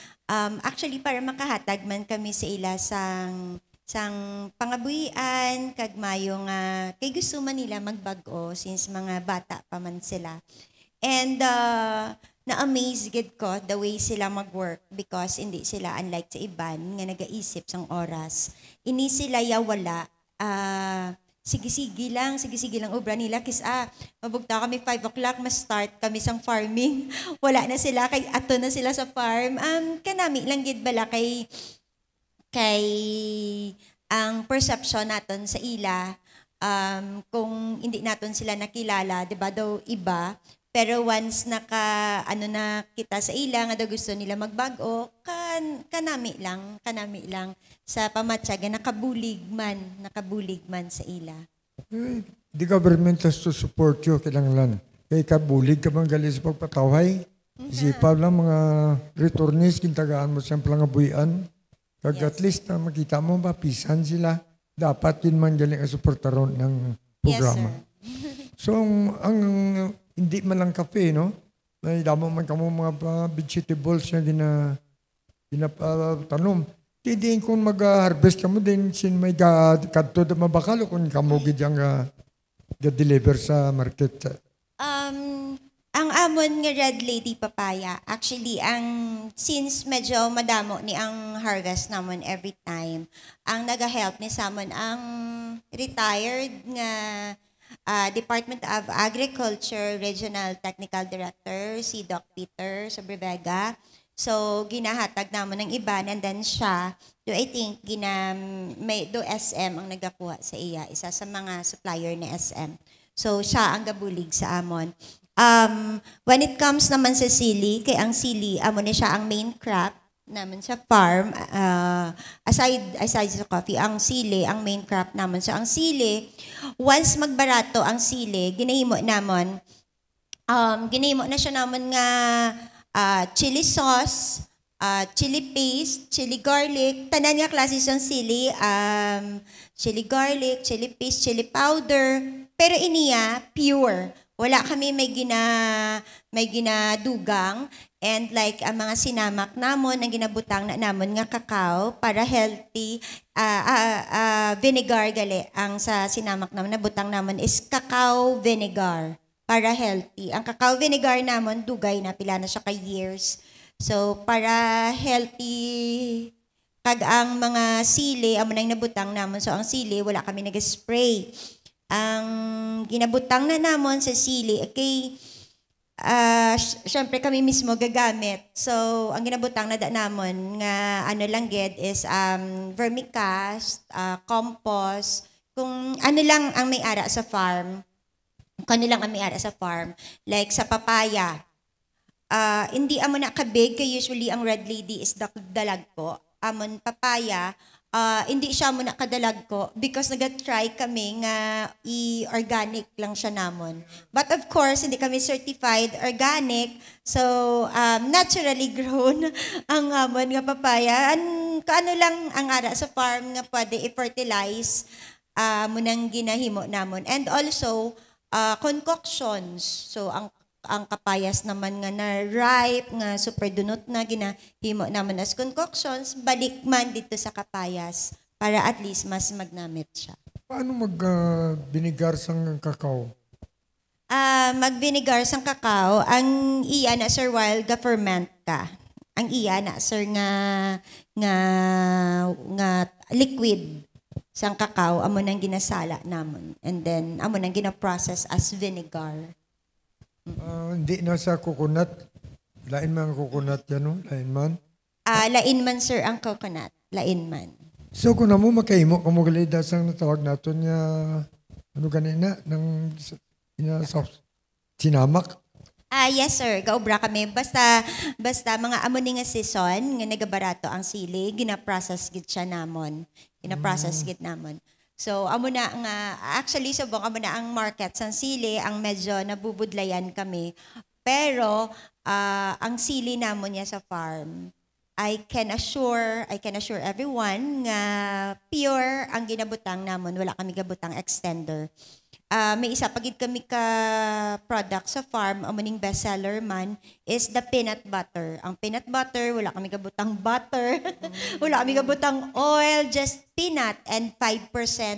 Actually para makahatag man kami sa ila sang pangabuhian kag mayo nga kay gusto man nila magbago since mga bata pa man sila. And na-amaze gid ko the way sila mag-work because hindi sila unlike sa iban nga nagaisip sang oras. Ini sila yawala sige-sige lang obra nila kis mabugta kami 5 o'clock ma-start kami sang farming. Wala na sila kay ato na sila sa farm. Kanami lang gid bala kay ang perception naton sa ila kung hindi naton sila nakilala, 'di ba daw iba. Pero once na kita sa ila nga daw gusto nila magbago, kanami lang sa pamatsaga nakabulig man sa ila. The government has to support you kinanglan. Kay kabulig ka bang gali sa pagpatawhay. Isipaw lang mga returnees kintagaan mo sa plangabuyan. Kag at least na makita mo mapisan sila. Dapat din man galing ang suportaron ng programa. Yes, So ang hindi man lang kape, no? May damo man kamo mga vegetables na ginapatanom. Hindi kung mag-harvest kamo din sin may kadto da mabakalo kung kamo gid ang ga-deliver sa market. Ang amon nga Red Lady Papaya, actually since medyo madamo ni ang harvest namon every time, ang naga-help ni samon ang retired nga Department of Agriculture Regional Technical Director, si Doc Peter Sobrevega. So, ginahatag naman ng iban and then siya, I think, do SM ang nagakuha sa iya, isa sa mga supplier ni SM. So, siya ang gabulig sa amon. When it comes naman sa sili, kay ang sili, amon ni siya ang main crop naman sa farm, aside sa coffee, ang sili, ang main crop naman. So, ang sili, once magbarato ang sili, ginahimo na siya naman nga chili sauce, chili paste, chili garlic, tanan nga klase ng sili, chili garlic, chili paste, chili powder, pero iniya, pure. Wala kami may ginadugang. And like ang mga sinamak namon, ang ginabutang na namon nga kakao para healthy, vinegar gali. Ang sa sinamak namon na butang namon is cacao vinegar para healthy. Ang cacao vinegar namon, dugay na, pila na siya ka years. So para healthy, kag ang mga sili, amo nang nabutang namon. So ang sili, wala kami nag-spray. Ang ginabutang na namon sa sili, okay, syempre kami mismo gagamit. So, ang ginabutang na namon nga lang gid is vermicast, compost, kung ano lang ang may-ara sa farm. Kung ano lang ang may-ara sa farm. Like sa papaya. Hindi amo na kabig, kay usually ang Red Lady is dalag po. Amon papaya, hindi siya muna kadalag ko because nag-try kami nga i-organic lang siya namon. But of course, hindi kami certified organic. So, naturally grown ang amon nga papaya. kaano lang ang ara sa farm nga pwede i-fertilize munang ginahimo namon. And also, concoctions. So, ang kapayas naman nga na ripe, nga super dunot na ginahimo naman as concoctions, balik man dito sa kapayas para at least mas magnamit siya. Paano mag-binigar sang kakao? Mag-vinegar sang kakao, ang iya na sir while ga-ferment ka. Ang iya na sir nga liquid sang kakao amo nang ginasala namon, and then amo nang gina-process as vinegar. Hindi na sa coconut. Lain man ang coconut yan, no? Lain man. Lain man sir ang coconut, lain man. So kung na mo makahimo, kung mo galida sang natawag natin niya, ano ganina, ng sinamak. Yes sir, gaobra kami. Basta mga amo ni nga season, nga nagabarato ang sili, gina-process gid siya namon. Gina-process gid namon. So, amo na nga, actually, subong amo na ang market sa sili, ang medyo nabubudlayan kami. Pero, ang sili namon niya sa farm, I can assure everyone nga pure ang ginabutang namon, wala kami gabutang extender. May isa pagid kami ka product sa farm, amuning bestseller man is the peanut butter. Ang peanut butter, wala kami gabutang butter, wala kami gabutang oil, just peanut and 5%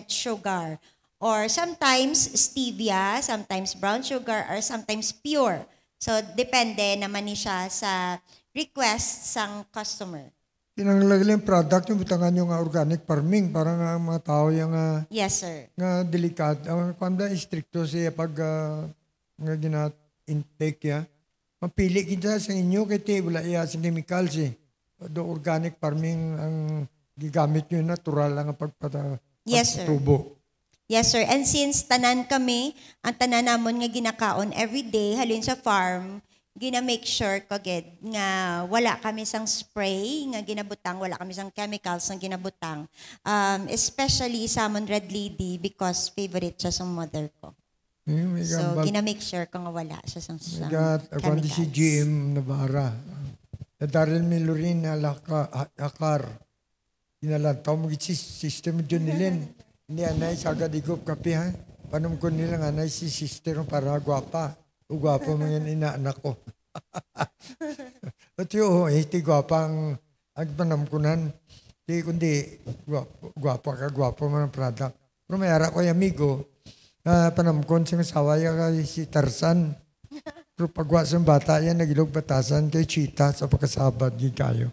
sugar. Or sometimes stevia, sometimes brown sugar, or sometimes pure. So, depende naman ni siya sa request sang customer. Pinanglagaling product yung butangan yung organic farming para nga mga tao yung Yes, sir. nga delikado. Ang panda stricto siya pag nga gina-intake ya. Mapili kita sa inyo kaya wala iya sa chemicals eh. Do organic farming ang gigamit nyo natural lang ang Yes, sir. pagpatubo. Yes, sir. And since tanan kami, ang tanan namon nga ginakaon every day, halin sa farm, gina-make sure ko gid nga wala kami sang spray nga ginabutang, wala kami sang chemicals nga ginabutang. Especially salmon red lady because favorite siya sa mother ko. So, gina-make sure ko nga wala siya sang Ako si GM Navarra. Darrell Milorin na akar. Inalantaw mo system dyan nilin. Hindi anay sagad igop kapi ha. Panom ko nila nga anay si sister para gwapa. Ugwapo mga inaanak ko. At yun, iti gwapang agpanamkunan. Di kundi, gwapo man ang product. Pero may ara ko yung amigo, panamkon siyang sawaya kay si Tarzan. Pero pagwa sa bata yan, nagilog batasan kay Cheetah sa pagkasabad di kayo.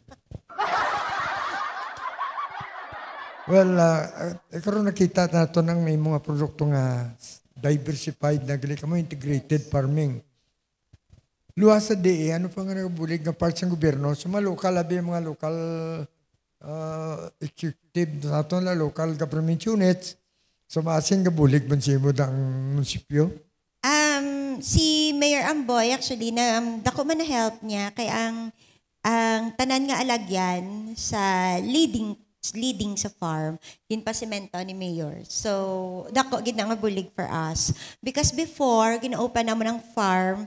Well, karoon nakita nato ng may mga produkto nga diversified na gali ka mo, integrated farming. Luwas sa DE, ano pa nga nagabulig na parts ng gobyerno, so mga local, mga local executive nato na local government units, so maasin gabulig man siya mo ang munisipyo? Si Mayor Amboy, actually, dako man na help niya, kaya ang tanan nga alagyan sa leading sa farm, ginpasimento ni Mayor. So, dako gid nga bulig for us. Because before, gina-open naman ng farm,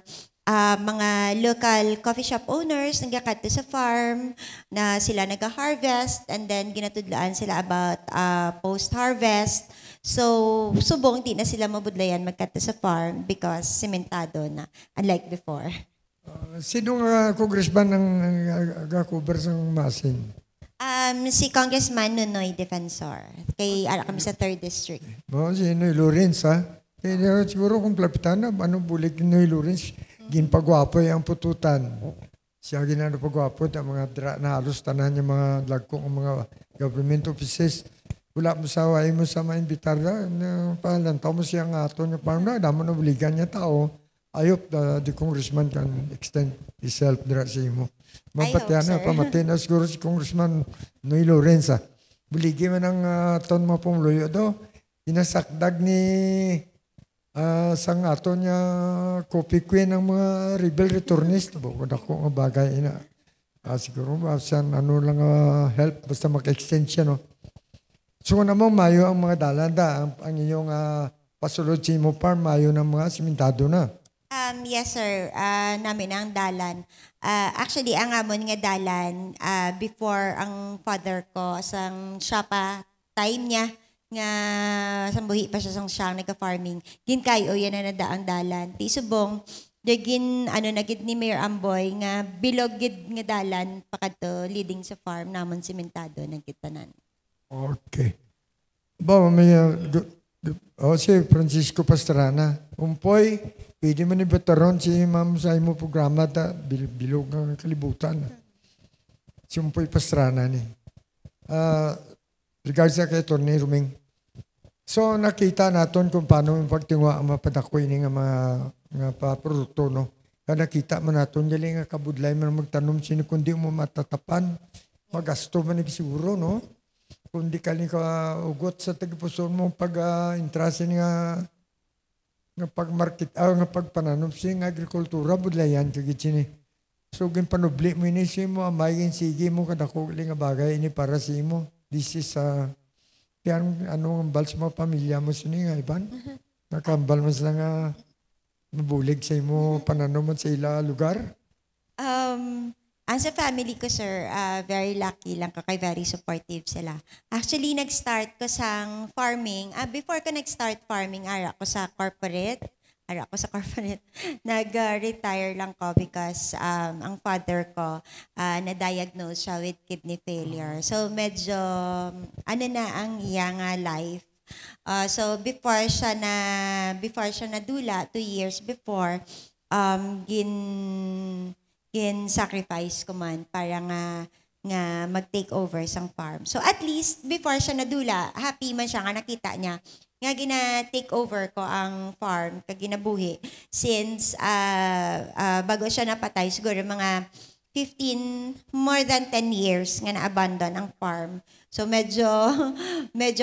mga local coffee shop owners nagkakato sa farm na sila nag-harvest and then ginatudlaan sila about post-harvest. So, subong di na sila mabudlayan magkato sa farm because sementado na, unlike before. Sino nga congressman ang cover sa masin? Si Congressman Nunoy Defensor. Ara kami sa 3rd District. Si Noy Lawrence, ha? Kaya siguro kung plapitan na, bulig ni Noy Lawrence, ginpagwapo yung pututan. Siya ginapagwapo, na halos tanan yung mga lagkong mga government offices. Wala mo sa way mo sa maimbitar na palantaw mo siya nga ato niya. Parang damo na buligan niya tao. Ayop, the congressman can extend his help dira sa imo. Mapatyan na, pamatay na siguro si Congressman Noy Lawrence. Buligi man ang ton mo pong luyo do. Inasakdag ni sang ato niya copy queen ng mga rebel returnist. Bukod ako nga bagay na. Siguro siyan ano lang help basta mag-extend siya. No? So naman mayo ang mga dalanda. Ang inyong pasulod sa imo farm, mayo ng mga simentado na. Yes, sir. Namin ang dalan. Actually, ang amon nga dalan, before ang father ko, sang siya pa, time niya, nga sambuhi pa siya sang siyang nagka-farming. Gin kayo, yan na nadaang dalan. Ti subong, dagin, nagid ni Mayor Amboy, nga bilog gid nga dalan, pakadto, leading sa farm, namon simentado, ng kitanan. Okay. Ba, may, si Francisco Pastrana. Umpoy, pwede mo ni Bataron si Ma'am sa imo programa bilog ng kalibutan. Si Umpoy Pastrana ni. Regards sa kay Tony Ruming. So, nakita natin kung paano yung pagtingwa ang mapadakoy ni nga mga produkto, no? Kaya nakita mo natin, dali nga kabudlay mo magtanom sino kundi mo matatapan. Magasto man siguro, no? Kung di ka ugot sa tagipuson mo pag-intrasin nga pag-market, nga pagpananom siya nga agrikultura, budlayan kagit sini. So, ginpanubli mo ini siya mo, amayin sige mo, kadakuli nga bagay ini para siya mo. This is, yan, ang bal sa mga pamilya mo sini nga, Iban? Nakambal mo sila nga mabulig sa mo pananom sa ila lugar? Ang sa family ko, sir, very lucky lang ko kay very supportive sila. Actually, nag-start ko sa farming. Before ko nag-start farming, ara ko sa corporate. Nag-retire lang ko because ang father ko na-diagnose siya with kidney failure. So, medyo, na ang iyang life. So, before siya nadula, 2 years before, sacrifice ko man para nga mag-take over sang farm. So at least before siya nadula, happy man siya nga nakita niya nga gina-take over ko ang farm kag ginabuhi since bago siya napatay siguro mga more than 10 years nga na-abandon ang farm. So medyo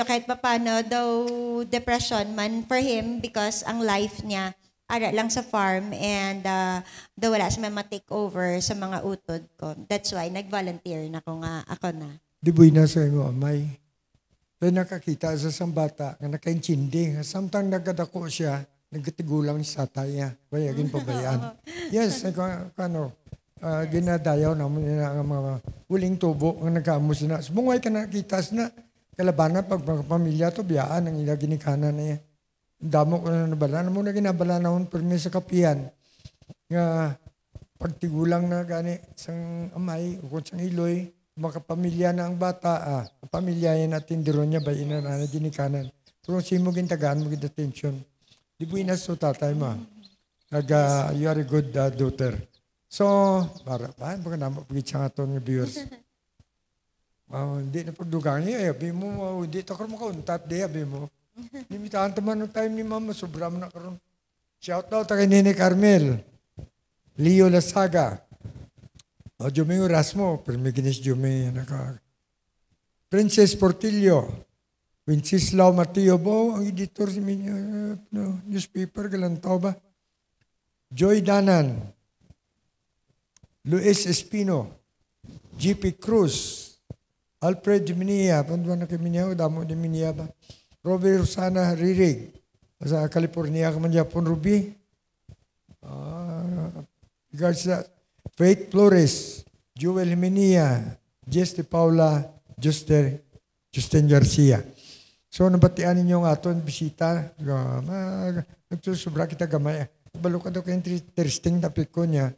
kahit papano daw depression man for him because ang life niya ara lang sa farm and daw wala sa mga take over sa mga utod ko. That's why nag-volunteer na ako na. Di buhay na sa imo, amay. Kaya nakakita sa isang bata na nakaintindi. Samtang nagadako siya, nagtigulang sa taya. Kaya pabayaan. Yes, ginadayaw naman ang mga huling tubo ang nagkaamos na. Sumungay ka nakita na kalabanan pag pamilya to biyaan ang ila ginikana na yan. Damo ko na nabala. Mo na ginabala na hon permi sa kapiyan. Nga pagtigulang na gani sang amay, ukot sang iloy, makapamilya na ang bata, pamilya yan at tindiro niya ba ina na ginikanan. Pero si mo gintagaan mo attention. Di po inaso tatay mo. You are a good daughter. So, para pa, baka naman pagit siya nga ito ng viewers. Hindi na pagdugang niya, abi mo, hindi ito ka makauntat, di abi mo. Limitahan naman ng time ni Mama, sobrang na karoon. Shout out kay Nene Carmel, Leo Lasaga, Jumay Urasmo, Permiginis Jumay, Princess Portillo, Wenceslao Mateo Bo, ang editor sa newspaper, galantaw ba? Joy Danan, Luis Espino, GP Cruz, Alfred Minia, panduan na kay Minia, damo ni Minia ba? Robert Rosana Ririg, sa California ka man Japon, Ruby. Regards sa Faith Flores, Joel Minia, Jess de Paula, Justin Garcia. So, nabatian ninyo ang aton bisita. Nagsusubra kita gamay. Balo ka daw kayong interesting topic ko niya.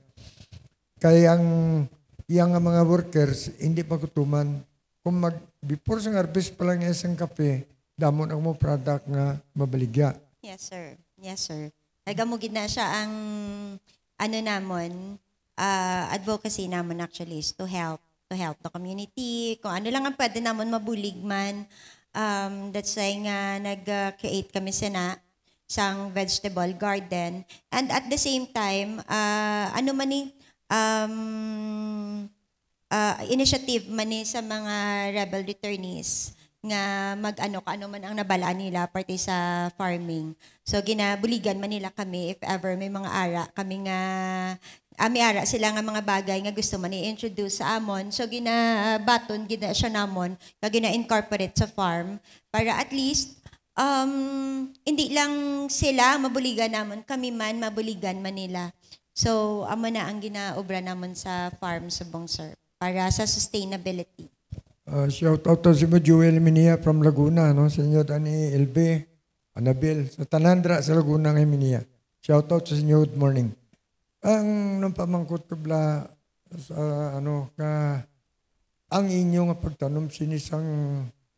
Kaya ang mga workers, hindi pagutuman. Kung before sa harvest pa lang isang kape, damon ang mo product nga mabaligya. Yes, sir. Yes, sir. Nagamugid na siya ang advocacy naman actually is to help the community. Kung ano lang ang pwede naman mabulig man. That's why nga nag-create kami sang vegetable garden. And at the same time, initiative man sa mga rebel returnees nga mag-ano man ang nabala nila parte sa farming. So ginabuligan man nila kami if ever may mga ara kami nga may ara sila nga mga bagay nga gusto man i-introduce sa amon. So ginabaton gina siya namon kag gina-incorporate sa farm para at least Hindi lang sila mabuligan namon, kami man mabuligan man nila. So, amo na ang ginaobra namon sa farm subong, sir, para sa sustainability. Shout out to si mo Joel Minia from Laguna, no? Sa inyo, Dani, LB, Anabel, sa Tanandra, sa Laguna ng Minia. Shout out sa inyo, good morning. Ang nung pamangkot ko bla sa ang inyo nga pagtanom sinisang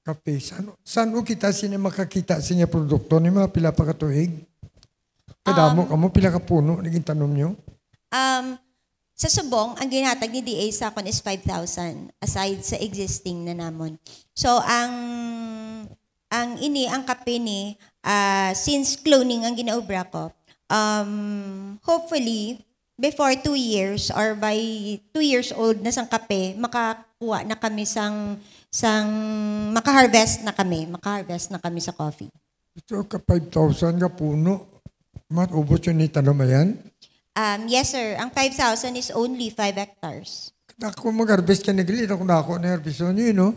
kape, saan o kita sini makakita sa inyo produkto ni mga pila pa katuig? Kadamo kamo pila ka puno naging tanom nyo? Sa subong, ang ginatag ni DA sa akon is 5,000 aside sa existing na namon. So, ang kape ni, since cloning ang ginaobra ko, hopefully, before 2 years or by 2 years old na sang kape, makakuha na kami maka-harvest na kami sa coffee. Ito ka 5,000 ka puno, matubos yun ni tanong yan? Yes, sir. Ang 5,000 is only 5 hectares. Ako mag-harvest ka naglit, ako na ako na-harvest nyo, no?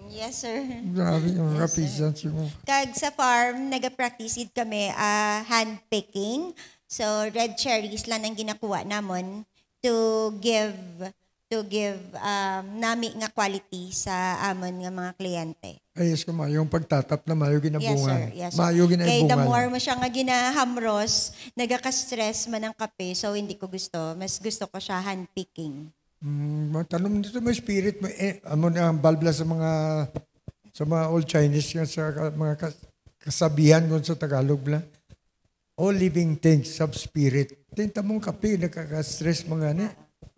Yes, sir. Grabe yung Yes, rapisan mo. Kag sa farm, nag-practice kami hand-picking. So, red cherries lang ang ginakuha namon to give nami nga quality sa amon nga mga kliyente. Ayos ko yung pagtatap na mayo ginabunga. Yes, sir. Mayo ginabunga. Kaya the more mo siya nga ginahamros, nagaka-stress man ang kape, so hindi ko gusto. Mas gusto ko siya hand-picking. Tanong dito mo spirit mo, amo na ang balbla sa mga old Chinese nga sa mga kasabihan kung sa Tagalog bla. All living things have spirit. Tinta mong kape, nakaka-stress mga ni.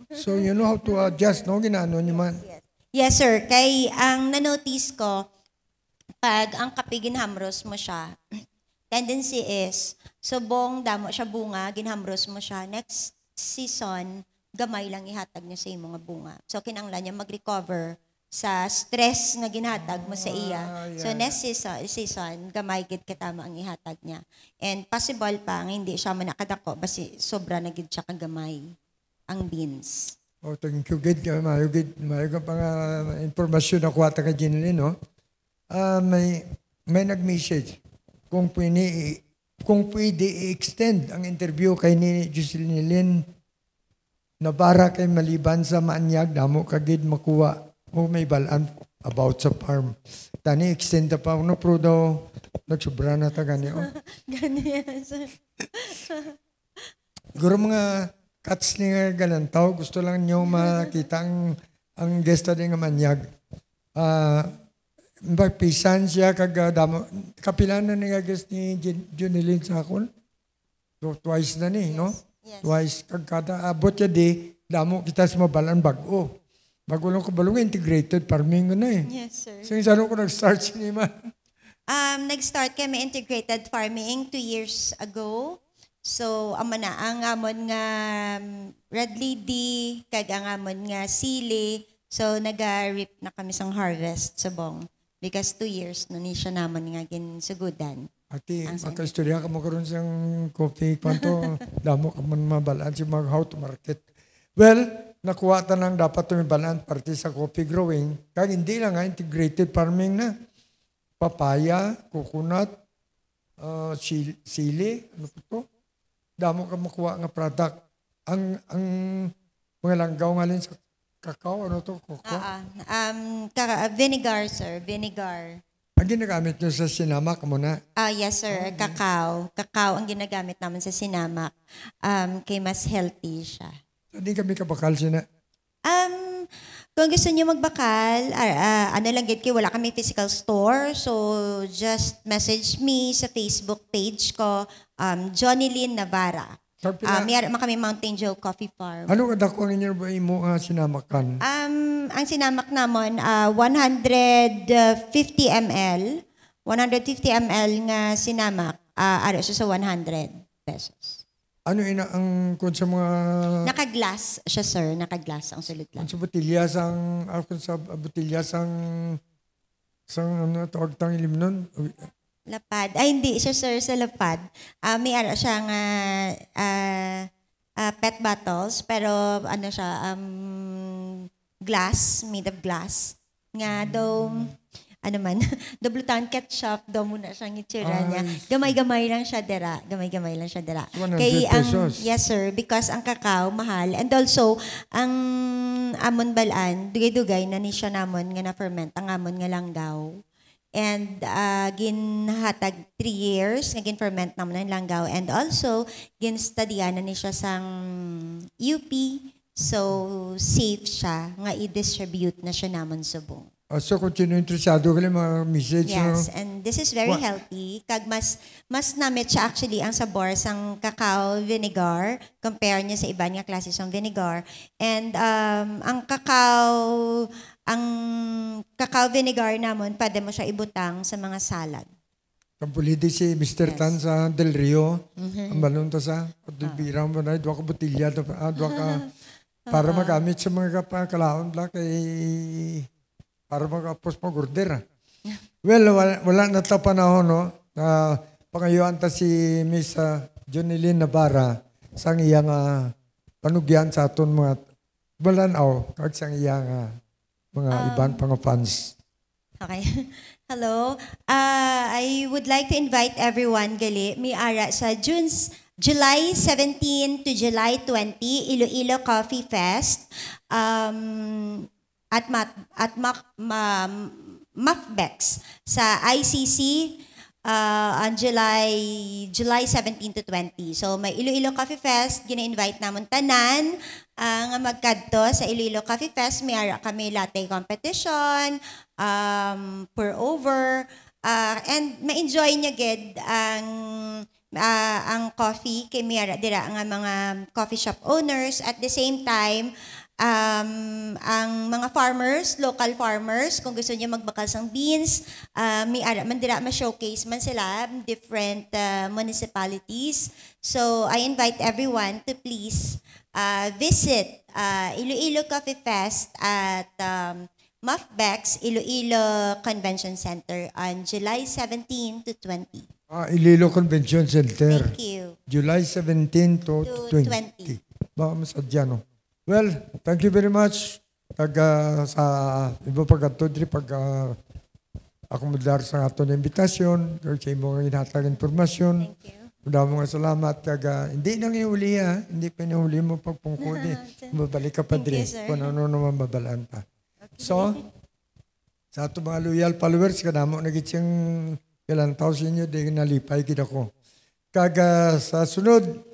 So you know how to adjust, no? Ginaano nyo man. Yes, sir. Kay ang nanotice ko, pag ang kape ginhamros mo siya, tendency is, subong damo siya bunga, ginhamros mo siya, next season, gamay lang ihatag niya sa imong bunga. So kinanglan niya mag-recover sa stress nga ginhatag mo sa iya. So next season, gamay gid katama ang ihatag niya. And possible pa nga hindi siya manakadako basi sobra na gid siya kagamay ang beans. Oh, thank you, good. Mayo ka pa nga informasyon na kuha ka Jinlin, no? May nag-message kung pwede i-extend ang interview kay ni Jocelyn Navarra kay maliban sa maanyag, damo kagid makuha o may balaan about sa farm. Tani extend pa no pro daw nagsubra na ta gani oh. Ganyan, sir. Guro mga cuts ni nga galantaw, gusto lang nyo makita ang gesta din nga manyag. Magpisan siya damo kapilan na nga guest ni Junilin sa akon. So, twice na ni, no? Yes. Twice kada abot ya di damo kita sa mabalan bago. Bago lang ko balong integrated farming na eh. Yes, sir. So, saan ko nag-start sinima? Nag-start kami integrated farming 2 years ago. So, amo na ang amon nga red lady, kag ang amon nga sili. So, naga-reap na kami sang harvest sa bong. Because 2 years na ni siya naman nga ginsugudan. Ati, makaistorya ka mo karon siyang coffee kwanto, damo ka man mabalaan si how to market. Well, nakuha ta nang dapat tumibalaan parte sa coffee growing. Kag hindi lang nga integrated farming na. Papaya, coconut, sili, ano po to? Damo ka makuha nga product. Ang mga langgaw nga rin sa kakao, ano to? Vinegar, sir. Vinegar. Ang ginagamit nyo sa sinamak mo na? Yes, sir. Kakao. Kakao ang ginagamit naman sa sinamak. Kay mas healthy siya. Hindi kami kabakal sina? Kung gusto niyo magbakal, ano lang gid wala kami physical store. So, just message me sa Facebook page ko, Jonilyn Navarra. Mayroon kami Mountain Joe Coffee Farm. Ano kadako ang inyo ba imo sinamakan? Ang sinamak namon 150 ml. 150 ml nga sinamak, aro siya sa 100 pesos. Ano ina ang kung sa mga Naka-glass siya, sir. Naka-glass ang sulit lang. kung sa botilya sang ano tawag tang ilim nun? Lapad. Ay, hindi siya, sir, sa lapad. May ano siya nga pet bottles, pero ano siya, glass, made of glass. Nga daw, ano man, doblutan ketchup, daw muna siyang itsura niya. Gamay-gamay lang siya dira. Gamay-gamay lang siya dira. 100 pesos. Yes sir, because ang kakao mahal. And also, ang amon balaan, dugay-dugay na ni siya namon nga na-ferment, ang amon nga langgaw. And ginhatag 3 years nga gin-ferment namon ang langgaw. And also, gin-studyan na ni siya sang UP. So, safe siya nga i-distribute na siya namon subong. So kung sino interesado ka mga message. Yes, and this is very healthy. Kag mas namit siya actually ang sabor sang cacao vinegar compare niya sa iba nga klase sang vinegar. And ang cacao vinegar namon pwede mo siya ibutang sa mga salad. Kampulidi si Mr. Tan sa Del Rio. Ang balon to sa birang mo na dua ka botilya dua ka para magamit sa mga kapakalaon bla kay para makapos mag-order. Well, wala na ito panahon, no? Pangayuan ta si Miss Jonilyn Navarra sang iyang panugyan sa aton mga balanaw kag sang iyang mga ibang pang fans. Okay. Hello. I would like to invite everyone, gali, may ara sa July 17 to July 20, Iloilo Coffee Fest. At MAFBEX sa ICC on July 17 to 20. So may Iloilo Coffee Fest, gina-invite namon tanan nga magkadto sa Iloilo Coffee Fest. May ara kami latte competition, pour over, and ma-enjoy niya gid ang coffee kay may ara dira nga mga coffee shop owners. At the same time, ang mga farmers, local farmers, kung gusto niya magbakal ng beans, may ara man dira ma-showcase man sila different municipalities. So I invite everyone to please visit Iloilo Coffee Fest at MAFBEX Iloilo Convention Center on July 17 to 20. Iloilo Convention Center. Thank you. July 17 to 20. Baka masadya, no? Well, thank you very much. Sa iba pagkatudri akomodar sa ato na imbitasyon, sa imong inhatag informasyon. Thank you. Mga salamat. Hindi nang iuli hindi pa iuli mo pagpungkod. Mabalik ka pa diri. Kung ano naman babalaan pa. Okay. So, sa ato mga loyal followers, kanamo nagitsing ilang tao sa inyo, di nalipay kita ko. Sa sunod,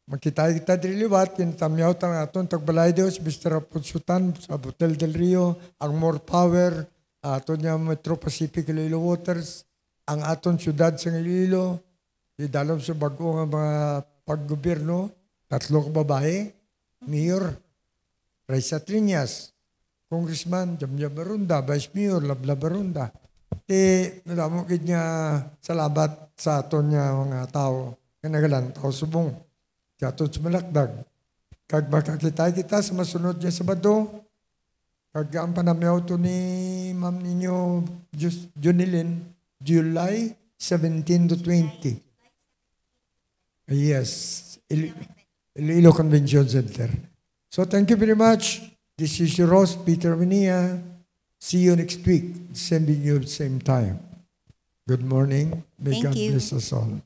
makita diri liwat, kinatamyaw tang aton tagbalay Dios, Mr. Apunsutan sa Hotel Del Rio, ang More Power, aton niya Metro Pacific Iloilo Waters, ang aton syudad sa Iloilo, idalom sa bago nga mga paggobyerno, 3 ka babae, Mayor, Raisa Triñas, Congressman, Jamja Barunda, Vice Mayor, Labla Barunda. Nadamo kid niya salamat sa aton niya mga tao, kanagalan tao subong. Katod sa malakdag. Kag makakita kita sa masunod niya Sabado. Kag ang panamyaw to ni Ma'am ninyo Jonilyn, July 17 to 20. Yes. Iloilo Convention Center. So thank you very much. This is your host, Peter Venia. See you next week. Same venue, same time. Good morning. May God bless us all.